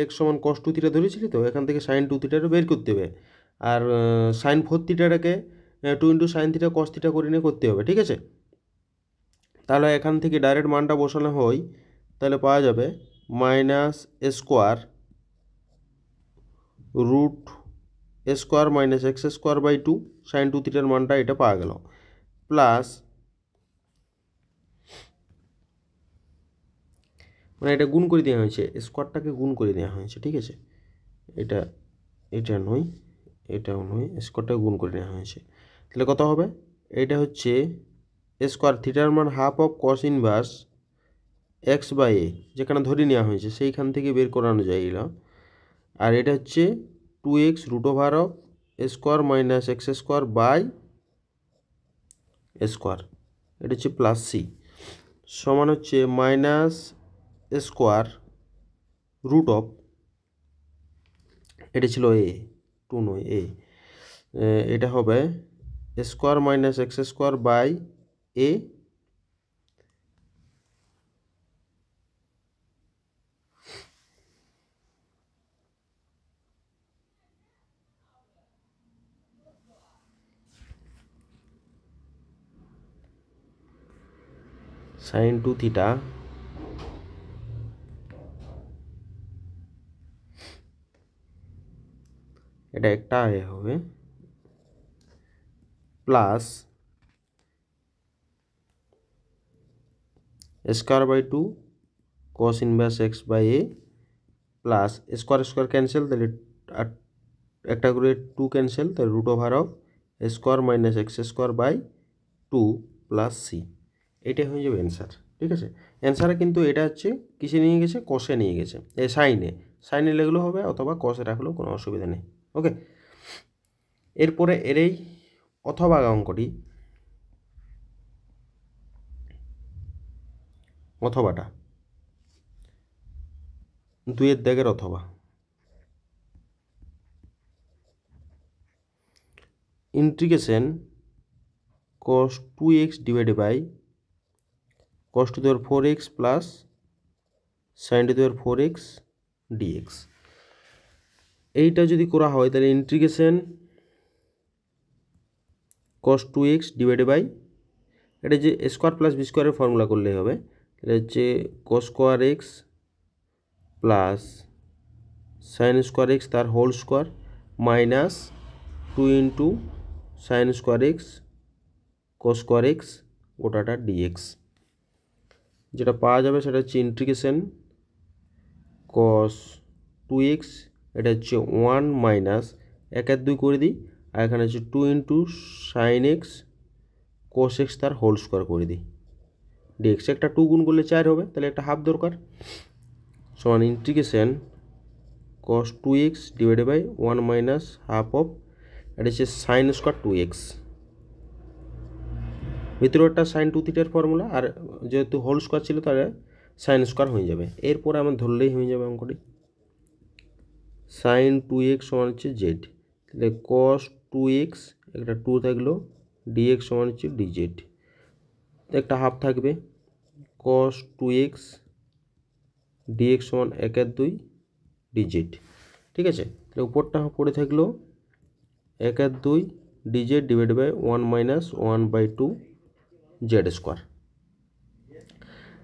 x সমান cos 2 থিটা ধরেছিলি, তো এখান থেকে সাইন 2 থিটাটা বের করতে হবে আর সাইন 4 থিটাটাকে 2 into sine theta cos theta করে নিয়ে করতে হবে। ঠিক আছে, তাহলে এখান থেকে ডাইরেক্ট মানটা বসানো হয় তাহলে পাওয়া যাবে minus square root square minus x square by 2 sine 2 থিটার মানটা এটা পাওয়া গেল প্লাস মানে এটা গুণ করে দেওয়া হয়েছে, স্কোয়ারটাকে গুণ করে দেওয়া হয়েছে। ঠিক আছে, এটা নয় এটাও নয়, স্কোয়ারটা গুণ করে নেওয়া হয়েছে। তাহলে কত হবে? এইটা হচ্ছে স্কোয়ার থিটার মান half of cos inverse x by A, যেখানে ধরে নেওয়া হয়েছে সেইখান থেকে বের করানো যায় এগুলো। আর এটা হচ্ছে 2x root over of square minus x square by square, এটা হচ্ছে প্লাস সি, সমান হচ্ছে মাইনাস স্কোয়ার রুট অফ, এটা ছিল এ, 2 নয় এ, এটা হবে square minus x square by a sine 2 theta এটা একটা এ হবে plus square by 2 cos inverse x by A plus square square cancel, তাহলে একটা করে 2 ক্যান্সেল, তাহলে root over of square minus x square by 2 plus c, এটাই হয়ে যাবে অ্যান্সার। ঠিক আছে, অ্যান্সারে কিন্তু এটা হচ্ছে কিসে নিয়ে গেছে? কষে নিয়ে গেছে, সাইনে লেগলেও হবে অথবা কষে রাখলেও কোনো অসুবিধা নেই। ওকে, এরপরে এর এই অথবা অঙ্কটি, অথবাটা 2-এর দাগের অথবা, integration cos 2x divided by cos to the power 4x plus sin to the power 4x dx, এইটা যদি করা হয় তাহলে integration cos 2x divided by, এটা যে স্কোয়ার প্লাস বি স্কোয়ারের ফর্মুলা করলেই হবে, এটা হচ্ছে cos square x plus sine square x তার whole square minus 2 into sine square x cos square x গোটাটা ডিএক্স, যেটা পাওয়া যাবে সেটা হচ্ছে ইন্টিগ্রেশন cos 2x, এটা হচ্ছে 1 মাইনাস 1/2 করে দিই, আর এখানে হচ্ছে 2 into sine x cos x তার হোল স্কোয়ার করে দিই ডিএক্স, একটা 2 গুণ করলে 4 হবে, তাহলে একটা হাফ দরকার, সমান integration cos 2x divided by 1 minus half of, এটা হচ্ছে সাইন স্কোয়ার 2x, ভিতরে একটা সাইন 2 থিটার ফর্মুলা, আর যেহেতু হোল স্কোয়ার ছিল তাহলে সাইন স্কোয়ার হয়ে যাবে। এরপরে আমার ধরলেই হয়ে যাবে অঙ্কটি, সাইন 2x সমান হচ্ছে জেড, তাহলে cos 2x একটা 2 থাকলো, dx সমান হচ্ছে dz, একটা হাফ থাকবে, cos 2x dx সমান 1/2 dz। ঠিক আছে, তাহলে উপরটা পড়ে থাকলো 1/2 dz divide by 1 minus 1/2 Z square,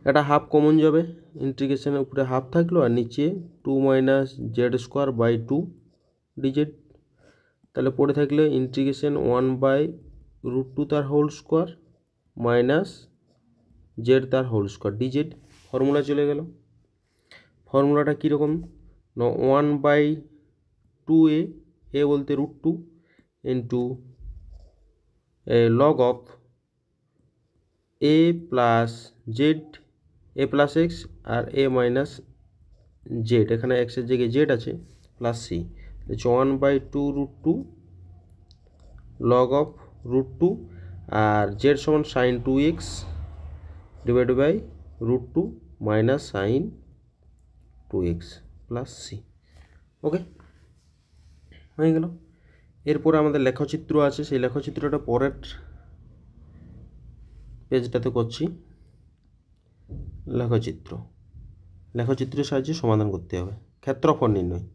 এটা হাফ কমন যাবে, ইন্টিগ্রেশনের উপরে হাফ থাকলো আর নিচে 2 minus Z square by 2 DZ, তাহলে পড়ে থাকলে ইন্টিগ্রেশন 1/√2 তার হোল স্কোয়ার মাইনাস জেড তার হোল স্কোয়ার ডিজেড, ফর্মুলা চলে গেল। ফর্মুলাটা কীরকম? 1/2a, এ বলতে √2 into log of A plus Z, A plus x R A minus Z, এখানে এক্সের জায়গায় জেড আছে, প্লাস সি, 1/2√2 লগ অফ √2 আর জেড সমান sine 2x divide by √2 minus sine 2x plus C. Okay, হয়ে গেল। এরপরে আমাদের লেখচিত্র আছে, সেই লেখচিত্রটা পরের পেজটাতে করছি। লেখচিত্রের সাহায্যে সমাধান করতে হবে। ক্ষেত্রফল নির্ণয়,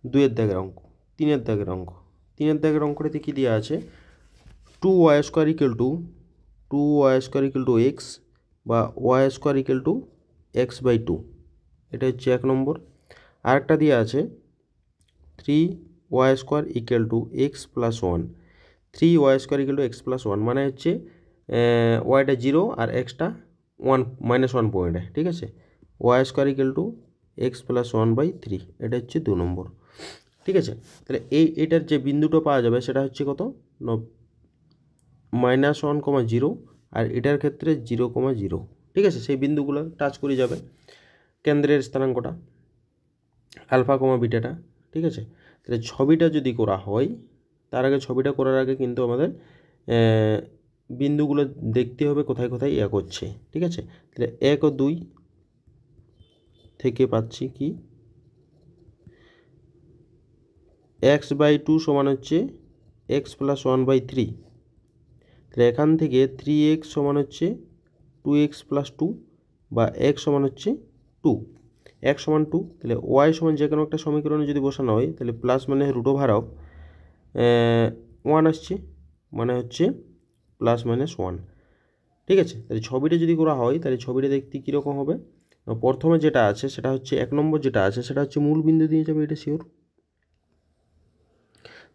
2-এর দাগের অঙ্ক, 3-এর দাগের অঙ্ক। 3-এর দাগের অঙ্কটিতে কী দেওয়া আছে? 2y square equal to x বা y square equal two x/2, এটা হচ্ছে 1 নম্বর। আরেকটা দেওয়া আছে 3y square equal to x plus 1, 3y square equal to x plus 1 মানে হচ্ছে ওয়াইটা 0 আর এক্সটা 1 -1 পয়েন্টে। ঠিক আছে, y square equal to x plus 1/3, এটা হচ্ছে 2 নম্বর। ঠিক আছে, তাহলে এইটার যে বিন্দুটা পাওয়া যাবে সেটা হচ্ছে কত, -1, 0, আর এটার ক্ষেত্রে 0, 0। ঠিক আছে, সেই বিন্দুগুলো টাচ করে যাবে কেন্দ্রের স্থানাঙ্কটা আলফা, বিটাটা। ঠিক আছে, তাহলে ছবিটা যদি করা হয়, তার আগে ছবিটা করার আগে কিন্তু আমাদের বিন্দুগুলো দেখতে হবে কোথায় কোথায় করছে। ঠিক আছে, তাহলে 1 ও 2 থেকে পাচ্ছি কি, x/2 সমান হচ্ছে x + 1/3। তাহলে এখান থেকে 3x সমান হচ্ছে 2x + 2, বা x সমান হচ্ছে 2, x সমান 2। তাহলে y সমান যে কোনো একটা সমীকরণে যদি বসানো হয়, তাহলে প্লাস মানে √1 আসছে, মানে হচ্ছে +-1। ঠিক আছে, তাহলে ছবিটা যদি করা হয়, তাহলে ছবিটা দেখতে কীরকম হবে, প্রথমে যেটা আছে সেটা হচ্ছে 1 নম্বর যেটা আছে সেটা হচ্ছে মূল বিন্দু দিয়ে যাবে, এটা শিওর।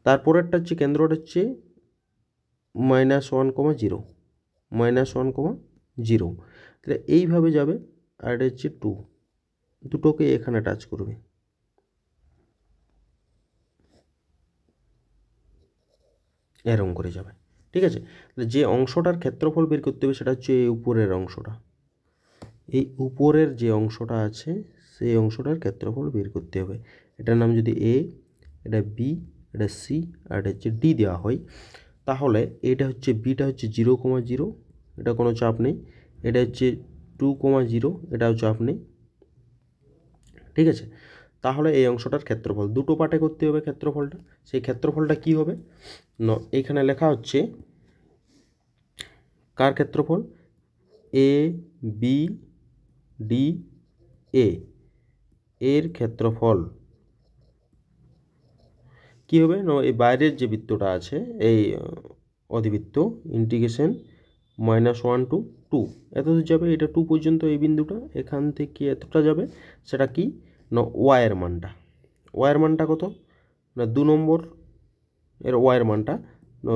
তারপরেরটা হচ্ছে কেন্দ্রটা হচ্ছে -1, 0, -1, 0। তাহলে এইভাবে যাবে, আর এটা হচ্ছে 2, দুটোকে এখানে টাচ করবে। এরকম করে যাবে। ঠিক আছে, তাহলে যে অংশটার ক্ষেত্রফল বের করতে হবে সেটা হচ্ছে এই উপরের অংশটা। এই উপরের যে অংশটা আছে সেই অংশটার ক্ষেত্রফল বের করতে হবে। এটার নাম যদি এ, এটা বি, এটা সি, আর এটা হচ্ছে ডি দেওয়া হয়, তাহলে এটা হচ্ছে বিটা হচ্ছে 0, 0, এটা কোনো চাপ নেই। এটা হচ্ছে 2, 0, এটাও চাপ নেই। ঠিক আছে, তাহলে এই অংশটার ক্ষেত্রফল দুটো পার্টে করতে হবে ক্ষেত্রফলটা। সেই ক্ষেত্রফলটা কি হবে, এখানে লেখা হচ্ছে কার ক্ষেত্রফল, এ বি ডি এ এর ক্ষেত্রফল কি হবে, এই বাইরের যে বৃত্তটা আছে, এই অধিবৃত্ত, ইন্টিগ্রেশন -1 to 2 এত দূর যাবে, এটা 2 পর্যন্ত এই বিন্দুটা, এখান থেকে এতটা যাবে, সেটা কি না ওয়াইয়ের মানটা। ওয়াইয়ের মানটা কত না 2 নম্বর এর ওয়াইয়ের মানটা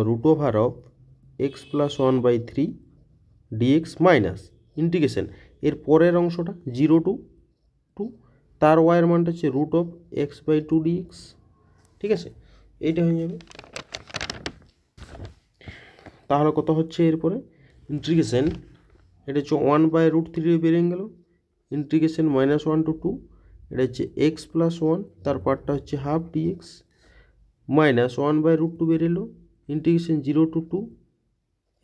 √x + 1/3 dx মাইনাস ইন্টিগ্রেশন এর পরের অংশটা 0 to 2, তার ওয়াইয়ের মানটা হচ্ছে √x/2 dx। ঠিক আছে, এইটা হয়ে যাবে। তাহলে কত হচ্ছে এরপরে ইন্টিগ্রেশন, এটা হচ্ছে 1/√3 বেরিয়ে গেল, ইন্টিগ্রেশন -1 to 2, এটা হচ্ছে x + 1, তার পার্টটা হচ্ছে হাফ dx, -1/√2 বেরিয়ে এলো, ইন্টিগ্রেশন 0 to 2,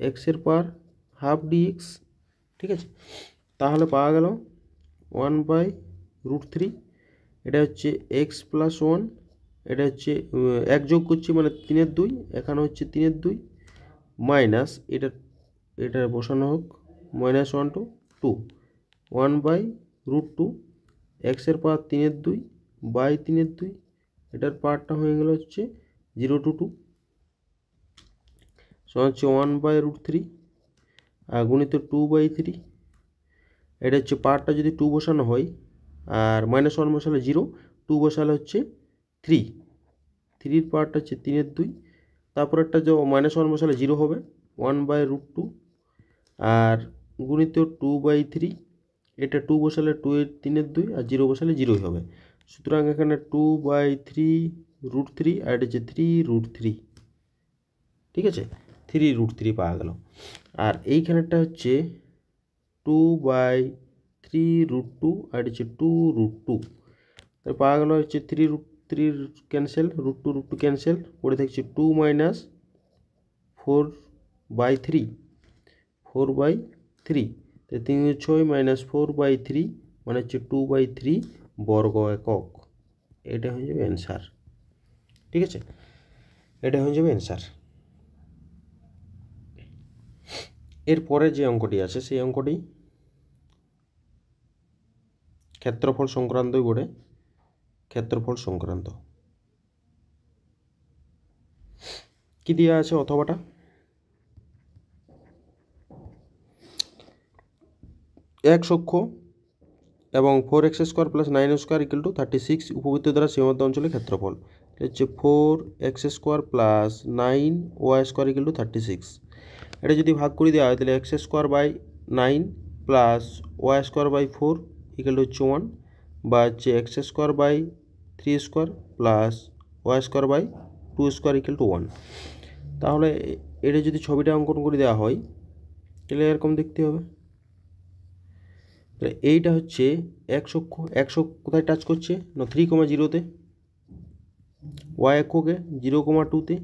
এক্সের পার হাফ dx। ঠিক আছে, তাহলে পাওয়া গেল 1/√3, এটা হচ্ছে x + 1, এটা হচ্ছে 1 যোগ করছি মানে 3/2, এখানে হচ্ছে 3/2, মাইনাস এটা বসানো হোক -1 to 2, 1/√2, এক্সের পাওয়ার 3/2 বাই 3/2, এটার পাওয়ারটা হয়ে গেল হচ্ছে 0 to 2, সমান হচ্ছে 1/√3 আর গুণিত 2/3। এটা হচ্ছে পাওয়ারটা যদি 2 বসানো হয়, আর -1 বসালে 0, 2 বসালে হচ্ছে 3, 3-র পাওয়ারটা হচ্ছে 3/2, তারপর একটা যে -1 বসালে 0 হবে 1/√2, আর গুণিত 2/3, এটা 2 বসালে 3/2, আর 0 বসালে 0ই হবে। সুতরাং এখানে 2/3√3, আর এটা হচ্ছে 3√3। ঠিক আছে, 3√3 পাওয়া গেল। আর এইখানেরটা হচ্ছে 2/3√2, আর এটা হচ্ছে 2√2, তাহলে পাওয়া গেল হচ্ছে 3√3 ক্যান্সেল, √2 ক্যান্সেল, পড়ে থাকছে 2 - 4/3, 4/3, তাই 3 - 6 - 4/3 মানে হচ্ছে 2/3 বর্গ একক। এটা হয়ে যাবে অ্যান্সার। ঠিক আছে, এটা হয়ে যাবে অ্যান্সার। এরপরে যে অঙ্কটি আছে সেই অঙ্কটি ক্ষেত্রফল সংক্রান্তই বটে, ক্ষেত্রফল সংক্রান্ত। কি দেওয়া আছে অথবাটা, x অক্ষ এবং 4x² + 9y² = 36 উপবৃত্ত দ্বারা সীমাবদ্ধ অঞ্চলের ক্ষেত্রফল। এটা হচ্ছে 4x² + 9y² = 36। এটা যদি ভাগ করে দেওয়া হয় তাহলে x²/9 + y²/4 = হচ্ছে 1, বা হচ্ছে x²/3² + y square by two square equal to 1। তাহলে এটা যদি ছবিটা অঙ্কন করে দেওয়া হয় তাহলে এরকম দেখতে হবে। তাহলে এইটা হচ্ছে এক্স অক্ষ, এক্স কোথায় টাচ করছে না 3,0-তে, ওয়াই অক্ষকে 0,2-তে।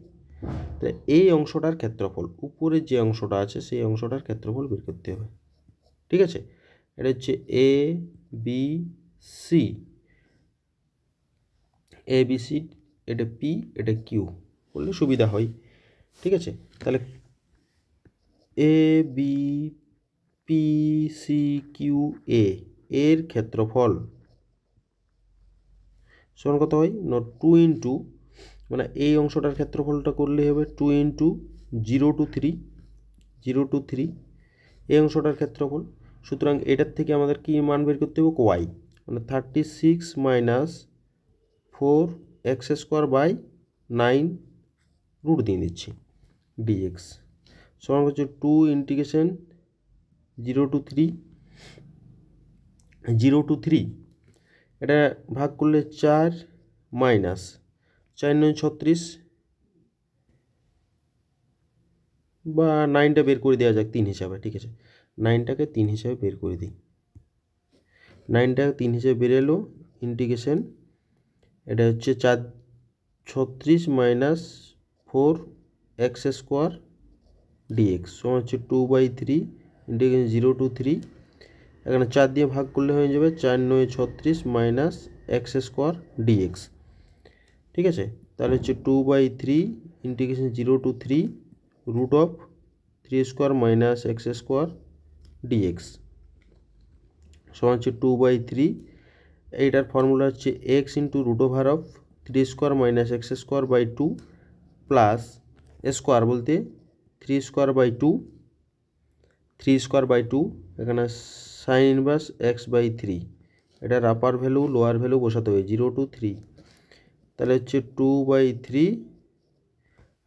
তাহলে এই অংশটার ক্ষেত্রফল, উপরের যে অংশটা আছে সেই অংশটার ক্ষেত্রফল বের করতে হবে। ঠিক আছে, এটা হচ্ছে A B C, A B C, এটা পি, এটা কিউ বললে সুবিধা হয়। ঠিক আছে, তাহলে A B P C Q এ এর ক্ষেত্রফল সমান কত হয় না 2 ইন্টু, মানে এই অংশটার ক্ষেত্রফলটা করলে হবে 2 ইন্টু 0 to 3, 0 to 3 এই অংশটার ক্ষেত্রফল। সুতরাং এটার থেকে আমাদের কি মান বের করতে হবে, ওয়াই, মানে 36 মাইনাস 4x² / 9 রুট দিয়ে দিচ্ছি ডিএক্স সমান হচ্ছে 2 ইন্টিগ্রেশন 0 to 3, 0 to 3 এটা ভাগ করলে 4 মাইনাস 4 9 36, বা 9টা বের করে দেওয়া যাক 3 হিসাবে। ঠিক আছে, 9টাকে 3 হিসাবে বের করে দিই, 9টা 3 হিসাবে বের এলো ইন্টিগ্রেশন, এটা হচ্ছে 4 36 মাইনাস 4x² ডিএক্স সমান হচ্ছে 2/3 ইন্টিগ্রেশন 0 to 3, এখানে 4 দিয়ে ভাগ করলে হয়ে যাবে 4 9 36 মাইনাস x² ডিএক্স। ঠিক আছে, তাহলে হচ্ছে 2/3 integration 0 to 3 root of 3² minus x² d x সমান হচ্ছে 2/3, এইটার ফর্মুলা হচ্ছে x into root over of 3² minus x² by 2 plus square বলতে 3² বাই 2, এখানে সাইন ইনভার্স x/3, এটার আপার ভ্যালু লোয়ার ভ্যালু বসাতে হবে 0 to 3, তাহলে হচ্ছে 2/3,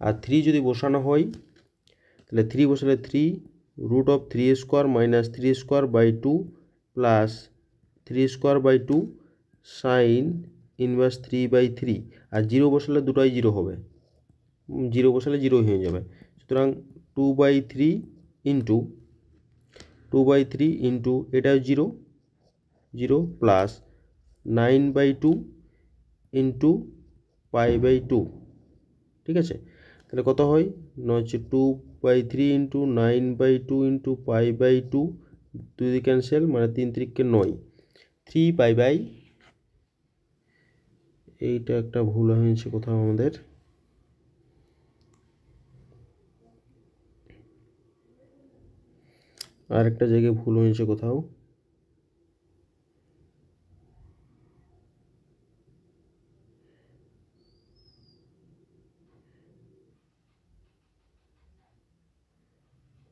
আর 3 যদি বসানো হয় তাহলে 3 বসালে 3 root of 3² minus 3² by 2 plus 3² by 2 sine inverse 3/3, আর 0 বসালে দুটোই 0 হবে, 0 বসালে 0 হয়ে যাবে। সুতরাং 2/3 ইন্টু এটাও 0 0 প্লাস 9/2 ইন্টু π/2। ঠিক আছে, তাহলে কত হয় না হচ্ছে 2/3 ইন্টু 9/2 ইন্টু π/2, 2 দিয়ে ক্যান্সেল, মানে 3 3 9, 3π/, এইটা একটা ভুল হয়েছে কোথাও আমাদের, আর একটা জায়গায় ভুল হয়েছে কোথাও,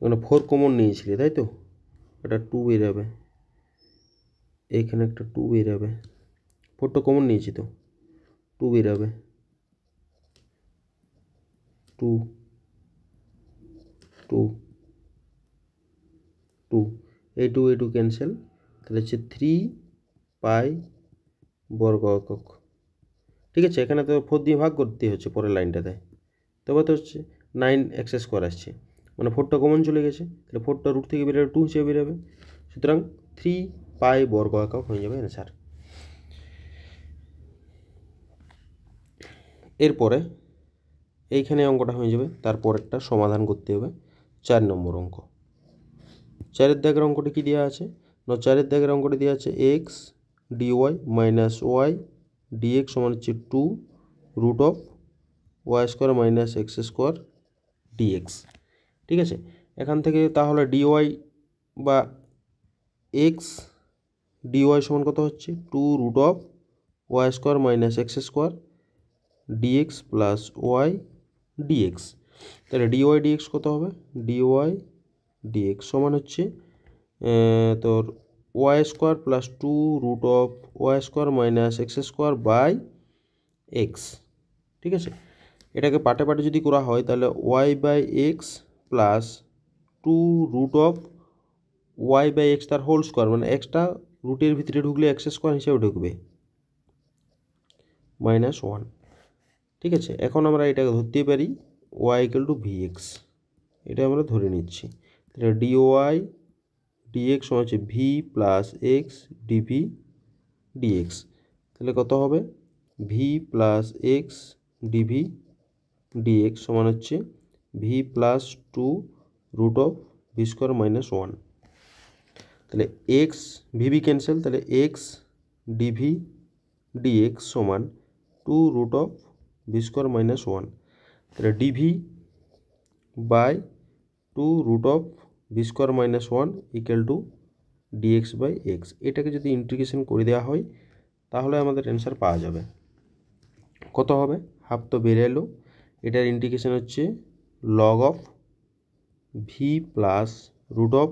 মানে 4 কমন নিয়েছিলে তাই তো, এটা 2 বেরোবে, এইখানে একটা 2 বেরোবে, 4টা কমন নিয়েছি তো 2 বেরোবে, 2 2 2, এই 2 ক্যান্সেল, তাহলে হচ্ছে 3π বর্গ একক। ঠিক আছে, এখানে তো 4 দিয়ে ভাগ করতে হচ্ছে পরের লাইনটাতে, তবে তো হচ্ছে 9x² আসছে, মানে 4টা কমন চলে গেছে, তাহলে 4টা রুট থেকে বেরোবে 2 হিসেবে বেরোবে, সুতরাং 3π বর্গ একক হয়ে যাবে অ্যান্সার। এরপরে এইখানে অঙ্কটা হয়ে যাবে, তারপরেরটা সমাধান করতে হবে 4 নম্বর অঙ্ক। 4-এর দাগের অঙ্কটি কী দেওয়া আছে না, 4-এর দাগের অঙ্কটি দেওয়া আছে x d y minus y d x সমান হচ্ছে 2 root of y² minus x² dx. ঠিক আছে, এখান থেকে তাহলে ডিওয়াই বা এক্স ডিওয়াই সমান কত হচ্ছে 2 root of y² minus x² d x plus y d x. তাহলে ডিওয়াই ডিএক্স কত হবে, ডিওয়াই ডিএক্স সমান হচ্ছে তোর y² plus 2 root of y² minus x² by x. ঠিক আছে, এটাকে পাটে পাটে যদি করা হয় তাহলে y/x plus 2 root of y/x তার হোল স্কোয়ার, মানে এক্সটা রুটের ভিতরে ঢুকলে x² হিসেবে ঢুকবে, -1। ঠিক আছে, এখন আমরা এটাকে ধরতে পারি y equal to v x, এটা আমরা ধরে নিচ্ছি। তাহলে ডিওয়াই ডিএক্স সমান হচ্ছে v plus x d v d x. তাহলে কত হবে v plus x d v d x সমান হচ্ছে v plus 2 root of v square minus 1। তাহলে এক্স ভিভি ক্যান্সেল, তাহলে এক্স ডিভি ডিএক্স সমান 2 root of v square minus 1। তাহলে d v by 2 root of v square minus 1 equal two dx by x. এটাকে যদি integration করে দেওয়া হয় তাহলে আমাদের অ্যান্সার পাওয়া যাবে। কত হবে, হাফ তো বেড়ে এলো, এটার ইন্টিগ্রেশন হচ্ছে log of v plus root of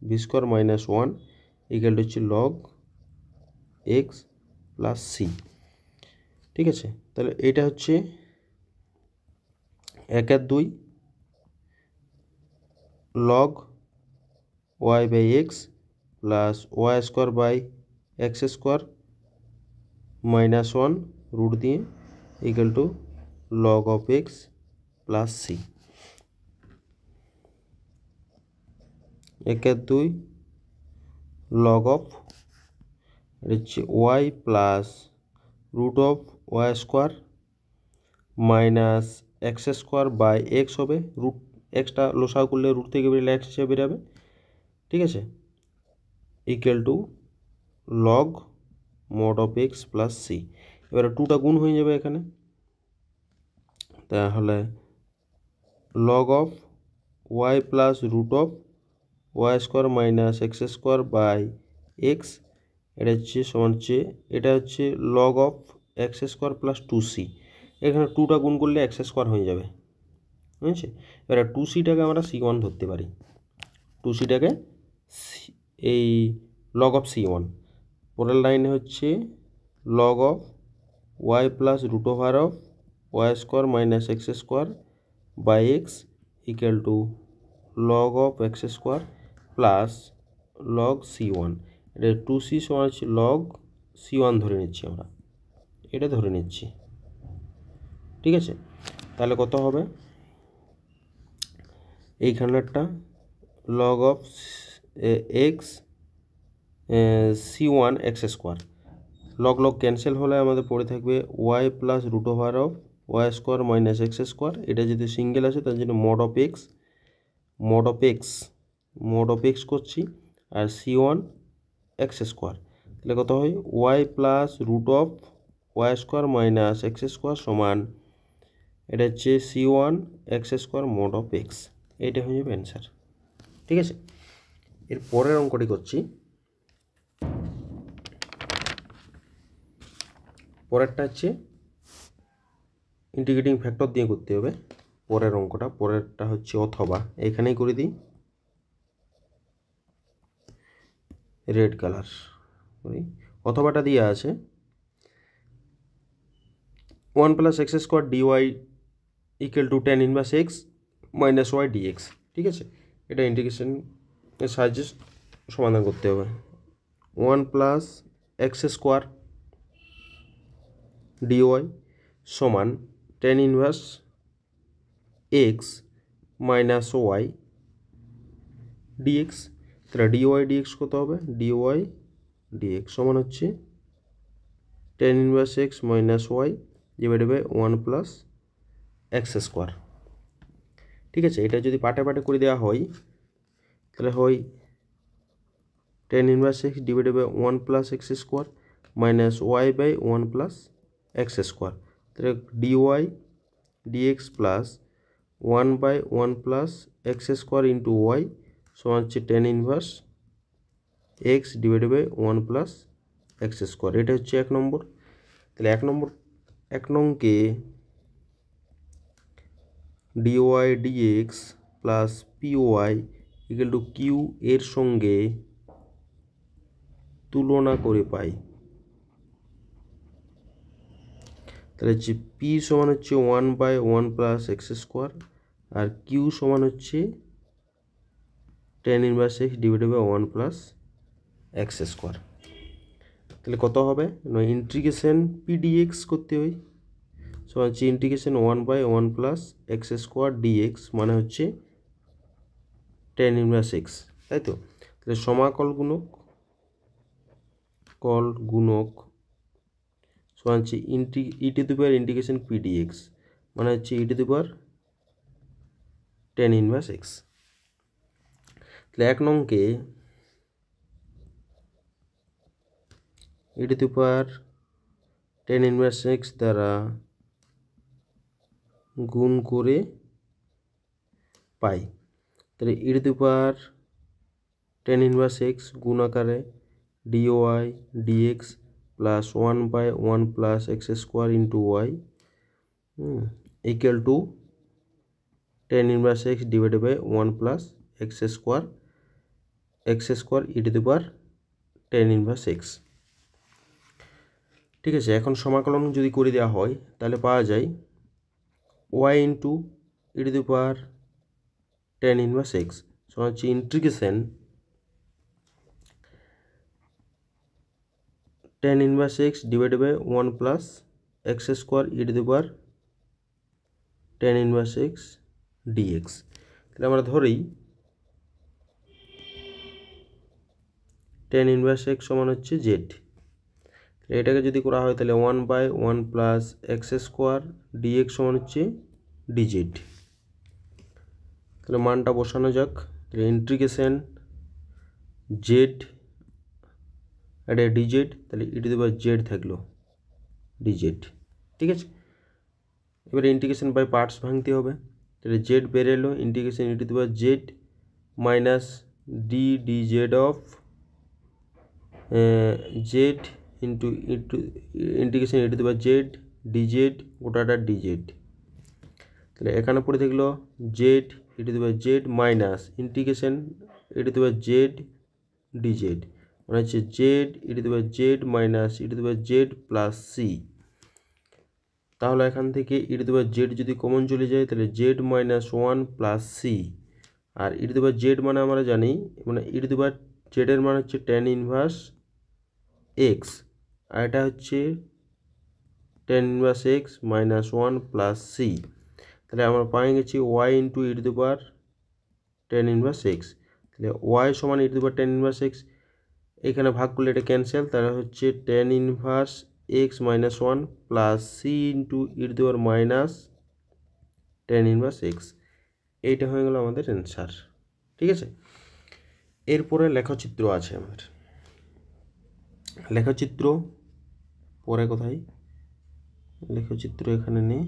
v square minus 1 equal to হচ্ছে লগ এক্স প্লাস সি। ঠিক আছে, তাহলে এটা হচ্ছে 1/2 log y by x plus y square by x square minus 1 root দিয়ে equal to log of x plus C. 1/2 log of হচ্ছে y plus root of y square minus x square by x হবে, root এক্সটা লসাগু করলে root থেকে বেরোলে x হিসেবে বেরোবে। ঠিক আছে, equal to log mod of x plus c. এবারে 2টা গুণ হয়ে যাবে এখানে, তাহলে log of y plus root of y square minus x square by x, এটা হচ্ছে সমান হচ্ছে এটা হচ্ছে log of x square plus 2c। এখানে 2টা গুণ করলে এক্স স্কোয়ার হয়ে যাবে, বুঝেছি। এবারে 2c-টাকে আমরা c1 ধরতে পারি, 2c-টাকে এই লগ অফ c1। পরের লাইনে হচ্ছে log of y plus root over of y square minus x square by x equal to log of x square plus log c1। এটা 2c সমান হচ্ছে লগ c1 ধরে নিচ্ছি আমরা, এটা ধরে নিচ্ছি। ঠিক আছে, তাহলে কত হবে এইখানেরটা log of x c1 x square, log log cancel হলে আমাদের পড়ে থাকবে y plus root over of y square minus x square. এটা যদি সিঙ্গেল আছে তার জন্য mod of x mod of x করছি, আর c1 এক্স স্কোয়ার। তাহলে কত হয় y plus root of y square minus x square সমান এটা হচ্ছে c1 x square mod of x. এইটা হয়ে যাবে অ্যান্সার। ঠিক আছে, এর পরের অঙ্কটি করছি। পরেরটা হচ্ছে ইন্টিগ্রেটিং ফ্যাক্টর দিয়ে করতে হবে পরের অঙ্কটা। পরেরটা হচ্ছে অথবা, এখানেই করে দিই রেড কালার করি। অথবাটা দিয়ে আছে 1 plus x square d y equal to tan inverse x minus y d x. ঠিক আছে, এটা ইন্টিগ্রেশনের সাহায্যে সমাধান করতে হবে। 1 প্লাস এক্স স্কোয়ার ডিওয়াই সমান tan inverse x minus y d x. তাহলে ডিওয়াই ডিএক্স কত হবে, ডিওয়াই ডিএক্স সমান হচ্ছে tan inverse x minus y divided by 1 plus x square. ঠিক আছে, এটা যদি পাটে পাটে করে দেওয়া হয় তাহলে হয় tan inverse x divided by 1 plus x square minus y by 1 plus x square. তাহলে dy dx plus 1 by 1 plus x square into y সমান হচ্ছে tan inverse x divided by 1 plus x square. এটা হচ্ছে 1 number. তাহলে 1 নংকে dy dx plus py equal to Q এর সঙ্গে তুলনা করে পাই। তাহলে হচ্ছে পি সমান হচ্ছে 1 বাই 1 প্লাস এক্স স্কোয়ার আর কিউ সমান হচ্ছে tan inverse x divided by 1 plus x square. তাহলে কত হবে, ইন্টিগ্রেশন পিডিএক্স করতে হয়, সমান হচ্ছে integration 1/1 plus x square d x মানে হচ্ছে টেন ইনভার্স এক্স, তাই তো। তাহলে সমাকল গুণক সমান হচ্ছে e to the power integration p dx মানে হচ্ছে e to the power tan inverse x. তাহলে এক নংকে e to the power tan inverse x দ্বারা গুণ করে পাই। তাহলে e to the power tan inverse x গুণ আকারে dy dx plus 1/1 plus x square into y equal to tan inverse x divided by 1 plus x square e to the power tan inverse x. ঠিক আছে, এখন সমাকলন যদি করে দেওয়া হয় তাহলে পাওয়া যায় y into e to the power tan inverse x সমান হচ্ছে integration tan inverse x divided by 1 plus x square e to the power tan inverse x d x. তাহলে আমরা ধরি টেন ইনভার্স এক্স সমান হচ্ছে জেড। এটাকে যদি করা হয় তাহলে 1/1 প্লাস এক্স স্কোয়ার ডিএক্স সমান হচ্ছে ডিজেড। তাহলে মানটা বসানো যাক। তাহলে ইন্টিগ্রেশন জেড এটা ডিজেড, তাহলে e to the power Z থাকলো ডিজেড। ঠিক আছে, এবারে ইন্টিগ্রেশন বাই পার্টস ভাঙতে হবে। তাহলে জেড বেরোলো, integration e to the power z minus dz of z into integration e to the power z dz গোটাটা ডিজেড। তাহলে এখানে পড়ে থাকলো z e to the power z minus integration e to the power z dz মানে হচ্ছে z e to the power z minus e to the power z plus C. তাহলে এখান থেকে e to the power z যদি common চলে যায় তাহলে z minus 1 plus c. আর e to the power z মানে আমরা জানি মানে ই টু দি পাওয়ার জেডের মান হচ্ছে টেন ইনভার্স এক্স আর এটা হচ্ছে tan inverse x minus 1 plus C. তাহলে আমরা পাই গেছি y into e to the power tan inverse x. তাহলে ওয়াই সমান e to the power tan inverse x, এখানে ভাগ করলে এটা ক্যান্সেল, তাহলে হচ্ছে tan inverse x minus 1 plus C into e to the power minus tan inverse x. এইটা হয়ে গেল আমাদের অ্যান্সার। ঠিক আছে, এরপরে লেখচিত্র আছে আমাদের। লেখচিত্র পরে কোথায়, লেখচিত্র এখানে নেই,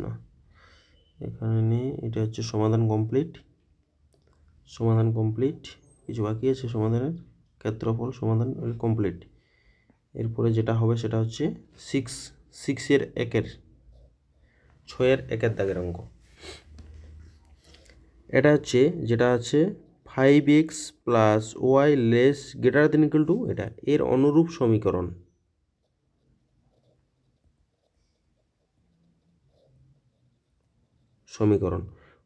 না এখানে নেই। এটা হচ্ছে সমাধান কমপ্লিট, সমাধান কমপ্লিট, কিছু বাকি আছে সমাধানের, ক্ষেত্রফল সমাধান কমপ্লিট। এরপরে যেটা হবে সেটা হচ্ছে 6 একের 6 একের দাগের অঙ্ক। এটা হচ্ছে যেটা আছে 5x plus y less greater than equal to, এটা এর অনুরূপ সমীকরণ।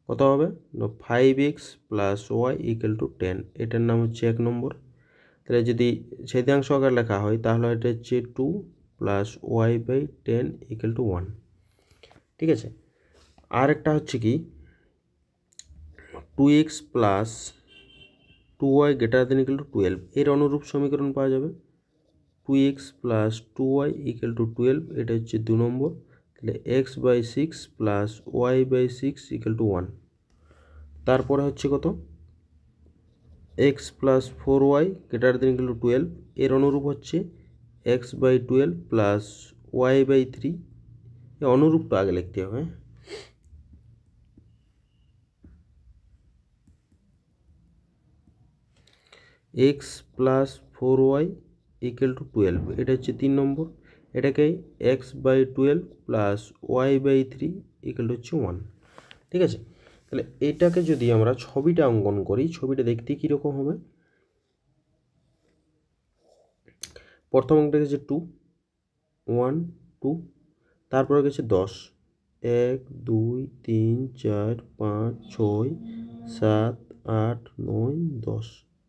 কত হবে না 5x plus Y equal two 10, এটার নাম হচ্ছে 1 নম্বর। তাহলে যদি ছেদাংশ আকার লেখা হয় তাহলে এটা হচ্ছে 2 plus y by 10 equal to 1। ঠিক আছে, আর একটা হচ্ছে কি 2x plus 2y greater than equal to 12, এর অনুরূপ সমীকরণ পাওয়া যাবে 2x plus 2y equal to 12, এটা হচ্ছে 2 নম্বর। তাহলে x by 6 plus y by 6 equal to 1। তারপরে হচ্ছে কত x plus 4y greater than equal to 12, এর অনুরূপ হচ্ছে x by 12 plus y by 3, এই অনুরূপটা আগে লিখতে হবে। x plus 4y equal to 12, এটা হচ্ছে 3 নম্বর। এটাকে x by 12 plus y by 3 equal to হচ্ছে 1। ঠিক আছে, তাহলে এটাকে যদি আমরা ছবিটা অঙ্কন করি, ছবিটা দেখতে কীরকম হবে, প্রথম অঙ্কটা গেছে 2 1 2, তারপরে গেছে 10 1 2 3 4 5 6 7 8 9 10,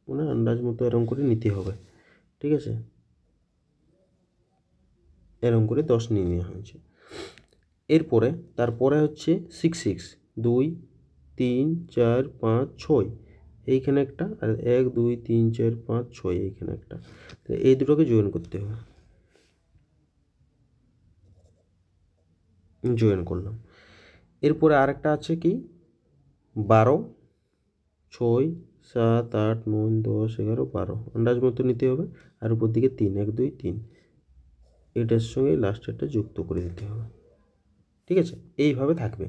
মানে আন্দাজ মতো এরকম করে নিতে হবে। ঠিক আছে, এরকম করে 10 নিয়ে নেওয়া হয়েছে। এরপরে তারপরে হচ্ছে 6 6 2 3 4 5 6 এইখানে একটা, আর 1 2 3 4 5 6 এইখানে একটা। এই দুটোকে জয়েন করতে হবে, জয়েন করলাম। এরপরে আরেকটা আছে কি 12 6 7 8 9 10 11 12 আন্দাজ মতো নিতে হবে। আর উপর দিকে 3 1 2 3 এটার সঙ্গে লাস্টেরটা যুক্ত করে দিতে হবে। ঠিক আছে, এইভাবে থাকবে।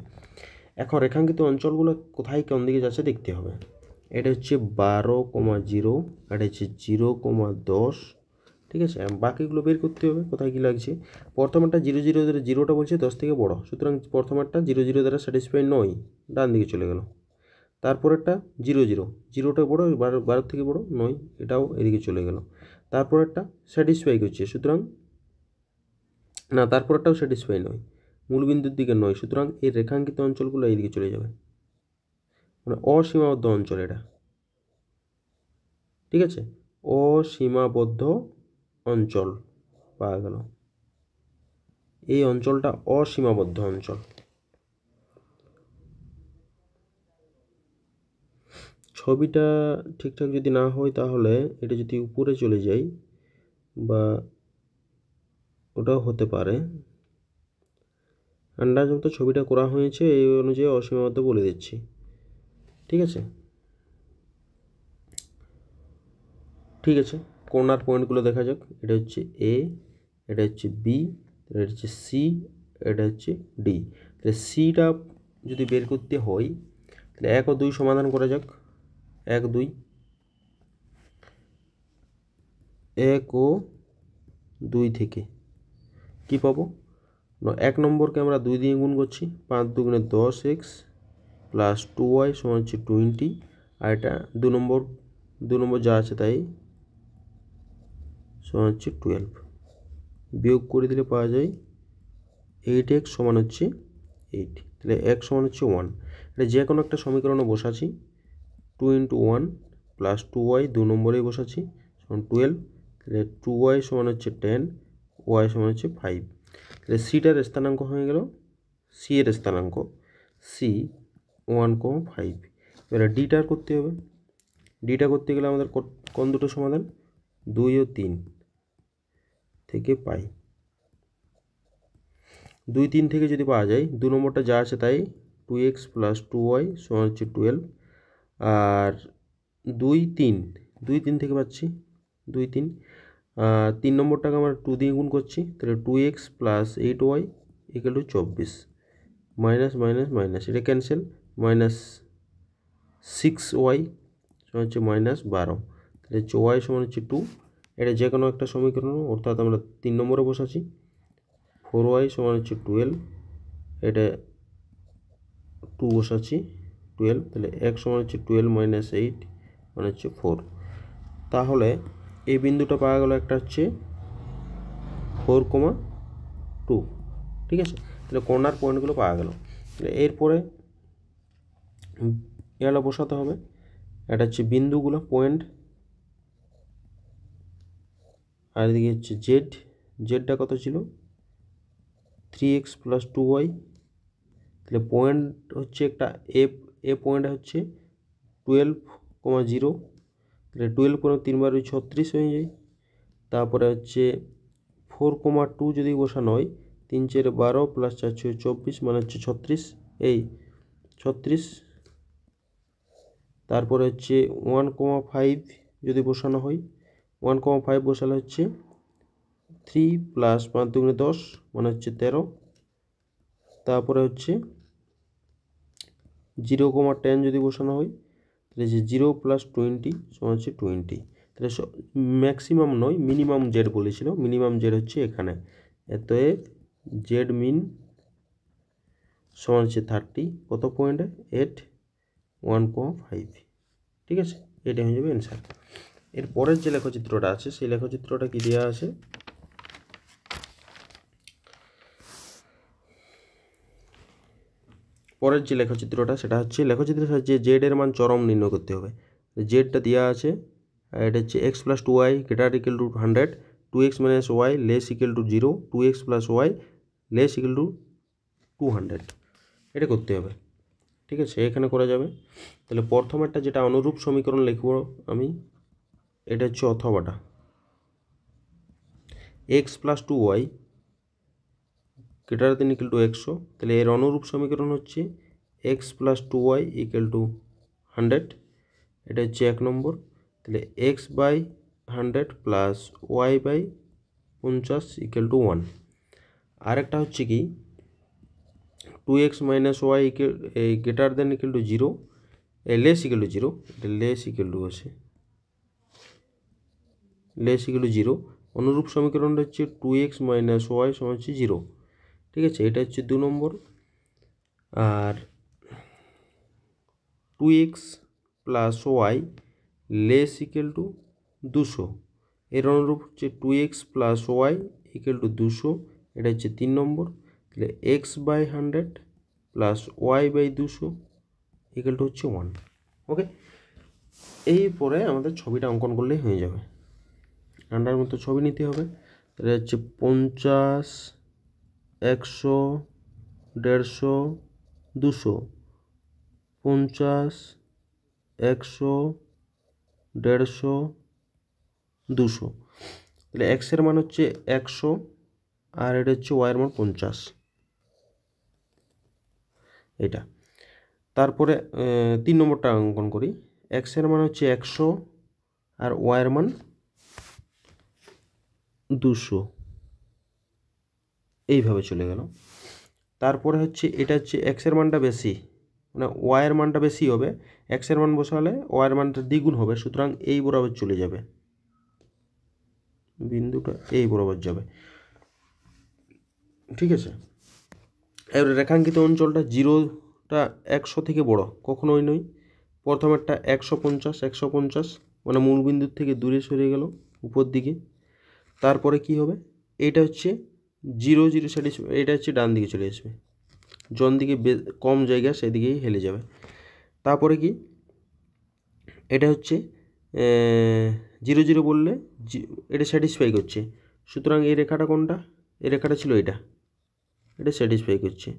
এখন রেখাঙ্কিত অঞ্চলগুলো কোথায় কোন দিকে যাচ্ছে দেখতে হবে। এটা হচ্ছে 12,0, আর হচ্ছে 0,10। ঠিক আছে, বাকিগুলো বের করতে হবে কোথায় কী লাগছে। প্রথমেরটা 0 0 ধরে, জিরোটা বলছে 10 থেকে বড়, সুতরাং প্রথমেরটা 0 0 দ্বারা স্যাটিসফাই নয়, ডান দিকে চলে গেল। তারপরেরটা 0 0, জিরোটা বড়, 12 থেকে বড় নয়, এটাও এদিকে চলে গেল। তারপরেরটা স্যাটিসফাই করছে, সুতরাং না, তারপরেরটাও স্যাটিসফাই নয়, মূলবিন্দুর দিকে নয়, সুতরাং এই রেখাঙ্কিত অঞ্চলগুলো এইদিকে চলে যাবে, মানে অসীমাবদ্ধ অঞ্চল এটা। ঠিক আছে, অসীমাবদ্ধ অঞ্চল পাওয়া গেল। এই অঞ্চলটা অসীমাবদ্ধ অঞ্চল। ছবিটা ঠিকঠাক যদি না হয় তাহলে এটা যদি উপরে চলে যায় বা ওটাও হতে পারে। আন্দাজ মতো ছবিটা করা হয়েছে, এই অনুযায়ী অসীমাবদ্ধ বলে দিচ্ছি। ঠিক আছে, ঠিক আছে, কর্নার পয়েন্টগুলো দেখা যাক। এটা হচ্ছে এ, এটা হচ্ছে বি, এটা হচ্ছে সি, এটা হচ্ছে ডি। তাহলে সিটা যদি বের করতে হয় তাহলে 1 ও 2 সমাধান করা যাক। 1 2, 1 ও 2 থেকে কী পাবো? 1 নম্বরকে আমরা 2 দিয়ে গুণ করছি, 5 2 10x প্লাস 2y সমান হচ্ছে 20। আর এটা 2 নম্বর যা আছে তাই সমান হচ্ছে 12। বিয়োগ করে দিলে পাওয়া যায় 8x সমান হচ্ছে 8। তাহলে x সমান হচ্ছে 1। এটা যে কোনো একটা সমীকরণে বসাচ্ছি। 2 × 1 প্লাস 2y 2 নম্বরেই বসাচ্ছি সমান 12। তাহলে 2y সমান হচ্ছে 10, y সমান হচ্ছে 5। তাহলে সিটার স্থানাঙ্ক হয়ে গেল, সি এর স্থানাঙ্ক সি 1,5। এবারে ডিটার করতে হবে। ডিটা করতে গেলে আমাদের কোন দুটো সমাধান? 2 ও 3 থেকে পাই। 2 3 থেকে যদি পাওয়া যায়, 2 নম্বরটা যা আছে তাই 2x প্লাস 2y সমান হচ্ছে 12। আর 2 3 থেকে পাচ্ছি 2 3। 3 নম্বরটাকে আমরা 2 দিয়ে গুণ করছি, তাহলে 2x plus 8y equal to 24। Minus minus minus এটা ক্যান্সেল, মাইনাস 6y সমান হচ্ছে মাইনাস 12। তাহলে y সমান হচ্ছে 2। এটা যে কোনো একটা সমীকরণ, অর্থাৎ আমরা 3 নম্বরে বসাচ্ছি। 4y সমান হচ্ছে 12, এটা 2 বসাচ্ছি 12। তাহলে x সমান হচ্ছে 12 মাইনাস 8 মানে হচ্ছে 4। তাহলে এই বিন্দুটা পাওয়া গেল, একটা হচ্ছে 4,2। ঠিক আছে, তাহলে কর্নার পয়েন্টগুলো পাওয়া গেল। এরপরে এগুলো বসাতে হবে। এটা হচ্ছে বিন্দুগুলো, পয়েন্ট। আর এদিকে হচ্ছে জেডটা কত ছিল? 3x plus 2y। তাহলে পয়েন্ট হচ্ছে একটা এ পয়েন্ট হচ্ছে 12,0। তাহলে 12 কোনো 3 বার 36 হয়ে যায়। তারপরে হচ্ছে 4,2 যদি বসানো হয়, 3 4 12 প্লাস 4 6 24 মানে হচ্ছে 36, এই 36। তারপরে হচ্ছে 1,5 যদি বসানো হয়, 1,5 বসালে হচ্ছে 3 প্লাস 5 2 10 মানে হচ্ছে 13। তারপরে হচ্ছে 0,10 যদি বসানো হয়, তাহলে যে 0 প্লাস 20 সমান হচ্ছে 20। তাহলে ম্যাক্সিমাম নয়, মিনিমাম জেড বলেছিল, মিনিমাম জেড হচ্ছে এখানে। অতএব জেড মিন সমান হচ্ছে 30, কত পয়েন্টে? 8 1,5। ঠিক আছে, এটা হয়ে যাবে অ্যান্সার। এর পরের যে লেখচিত্রটা আছে সেই লেখচিত্রটা কি দেওয়া আছে? পরের যে লেখচিত্রটা সেটা হচ্ছে লেখচিত্রের সাহায্যে জেড এর মান চরম নির্ণয় করতে হবে। জেডটা দেওয়া আছে, এটা হচ্ছে x plus 2y greater equal to 100, 2x minus y less equal to 0, 2x plus y less equal to 200 এটা করতে হবে। ঠিক আছে, এখানে করা যাবে। তাহলে প্রথমেরটা যেটা অনুরূপ সমীকরণ লিখব আমি, এটা হচ্ছে অথবাটা x + 2y greater than equal to 100। তাহলে এর অনুরূপ সমীকরণ হচ্ছে x + 2y = 100, এটা হচ্ছে 1 নম্বর। তাহলে x/100 + y/50 = 1। আরেকটা হচ্ছে কি 2x - y greater than equal to 0, less equal to 0, এটা less equal to আছে, less equal to 0। অনুরূপ সমীকরণটা হচ্ছে 2x - y = 0। ঠিক আছে, এটা হচ্ছে 2 নম্বর। আর 2x + y less equal to 200, এর অনুরূপ হচ্ছে 2x + y = 200, এটা হচ্ছে 3 নম্বর। তাহলে x/100 + y/200 = হচ্ছে 1। ওকে, এই পরে আমাদের ছবিটা অঙ্কন করলেই হয়ে যাবে। আন্ডার মতো ছবি নিতে হবে। তাহলে হচ্ছে 50, 100, 150, 200, 50, 100, 150, 200। তাহলে এক্সের মান হচ্ছে 100 আর এটা হচ্ছে ওয়াইয়ের মান 50, এটা। তারপরে 3 নম্বরটা অঙ্কন করি। এক্সের মান হচ্ছে 100 আর ওয়াইয়ের মান 200, এইভাবে চলে গেল। তারপরে হচ্ছে এটা হচ্ছে এক্সের মানটা বেশি, মানে ওয়াইয়ের মানটা বেশি হবে, এক্সের মান বসালে ওয়াইয়ের মানটা দ্বিগুণ হবে, সুতরাং এই বরাবর চলে যাবে, বিন্দুটা এই বরাবর যাবে। ঠিক আছে, এবার রেখাঙ্কিত অঞ্চলটা 0টা 100 থেকে বড় কখনোই নয়। প্রথমেরটা 150, 150 মানে মূল বিন্দুর থেকে দূরে সরে গেল উপর দিকে। তারপরে কি হবে, এটা হচ্ছে 0 0 সাইডে, এটা হচ্ছে ডান দিকে চলে আসবে, জন দিকে কম জায়গা সেদিকেই হেলে যাবে। তারপরে কি এটা হচ্ছে 0 0 বললে এটা স্যাটিসফাই করছে, সুতরাং এই রেখাটা কোনটা, এই রেখাটা ছিল এটা স্যাটিসফাই করছে,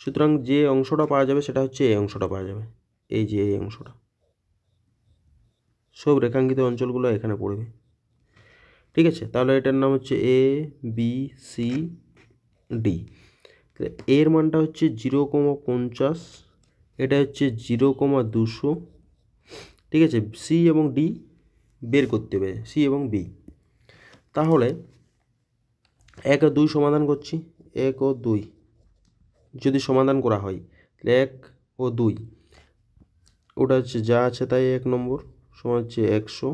সুতরাং যে অংশটা পাওয়া যাবে সেটা হচ্ছে এই অংশটা পাওয়া যাবে, এই যে এই অংশটা। সব রেখাঙ্কিত অঞ্চলগুলো এখানে পড়বে। ঠিক আছে, তাহলে এটার নাম হচ্ছে এ বি সি ডি। এর মানটা হচ্ছে 0,50, এটা হচ্ছে 0,200। ঠিক আছে, সি এবং ডি বের করতে হবে, সি এবং বি। তাহলে 1 ও 2 সমাধান করছি, 1 ও 2 যদি সমাধান করা হয় তাহলে 1 ও 2 ওটা হচ্ছে যা আছে তাই 1 নম্বর সমান হচ্ছে 100,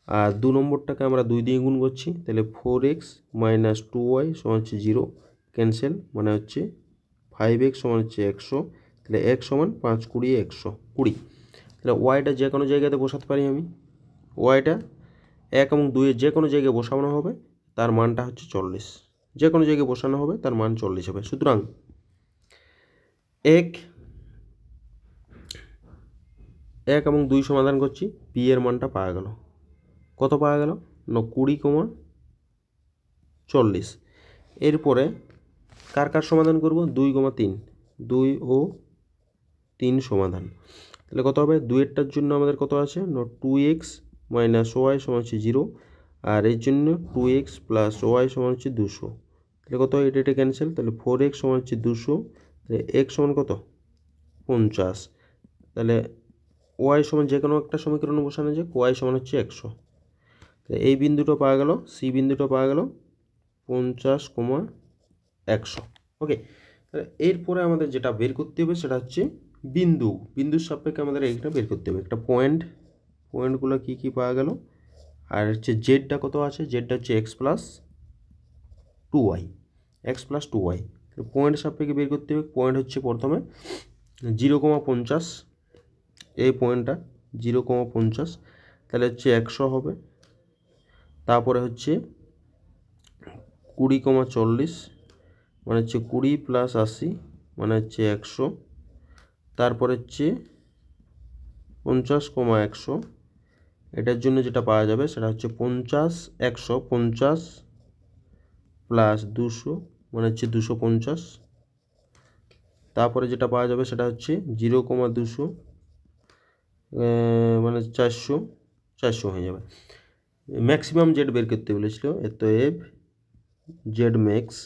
আর 2 নম্বরটাকে আমরা 2 দিয়ে গুণ করছি, তাহলে 4x - 2y সমান হচ্ছে 0, ক্যান্সেল, মানে হচ্ছে 5x সমান হচ্ছে 100। তাহলে x সমান 5 20 100 20। তাহলে ওয়াইটা যে কোনো জায়গাতে বসাতে পারি আমি, ওয়াইটা 1 এবং 2 এর যে কোনো জায়গায় বসানো হবে তার মানটা হচ্ছে 40, যে কোনো জায়গায় বসানো হবে তার মান 40 হবে। সুতরাং 1 এবং 2 সমাধান করছি, পি এর মানটা পাওয়া গেল, কত পাওয়া গেল না 20,40। এরপরে কার কার সমাধান করব, 2,3, 2 ও 3 সমাধান। তাহলে কত হবে, 2এরটার জন্য আমাদের কত আছে না 2x - y সমান হচ্ছে 0, আর এর জন্য 2x + y সমান হচ্ছে 200। তাহলে কত হয়, এটা ক্যান্সেল, তাহলে 4x সমান হচ্ছে 200, তাহলে x সমান কত 50। তাহলে y সমান যে কোনো একটা সমীকরণ বসানো যাক, y সমান হচ্ছে 100। তাহলে এই বিন্দুটা পাওয়া গেল, সি বিন্দুটা পাওয়া গেল 50, 100। ওকে, তাহলে এরপরে আমাদের যেটা বের করতে হবে সেটা হচ্ছে বিন্দুর সাপেক্ষে আমাদের এইটা বের করতে হবে, একটা পয়েন্টগুলো কি কি পাওয়া গেল, আর হচ্ছে জেডটা কত আছে, জেডটা হচ্ছে x + 2y, x + 2y। Point সাপেক্ষে বের করতে হবে। পয়েন্ট হচ্ছে প্রথমে 0,50, এই পয়েন্টটা 0,50, তাহলে হচ্ছে 100 হবে। তারপরে হচ্ছে 20,40 মানে হচ্ছে 20 + 80 মানে হচ্ছে 100। তারপরে হচ্ছে 50,100, এটার জন্য যেটা পাওয়া যাবে সেটা হচ্ছে 50 100 50 + 200 মানে হচ্ছে 250। তারপরে যেটা পাওয়া যাবে সেটা হচ্ছে 0,200 মানে 400 হয়ে যাবে। ম্যাক্সিমাম জেড বের করতে বলেছিল, তো এফ জেড ম্যাক্স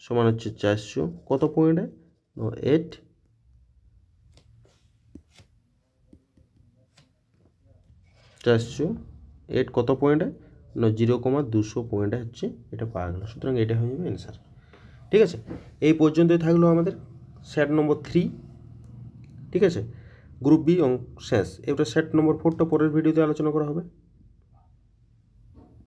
সমান হচ্ছে 400 কত পয়েন্টে, 8 408 কত পয়েন্টে, 0,200 পয়েন্টে হচ্ছে এটা পাওয়া গেল। সুতরাং এটা হয়ে যাবে অ্যান্সার। ঠিক আছে, এই পর্যন্তই থাকলো আমাদের সেট নম্বর 3। ঠিক আছে, গ্রুপ বি শেষ। এবার সেট নম্বর 4টা পরের ভিডিওতে আলোচনা করা হবে।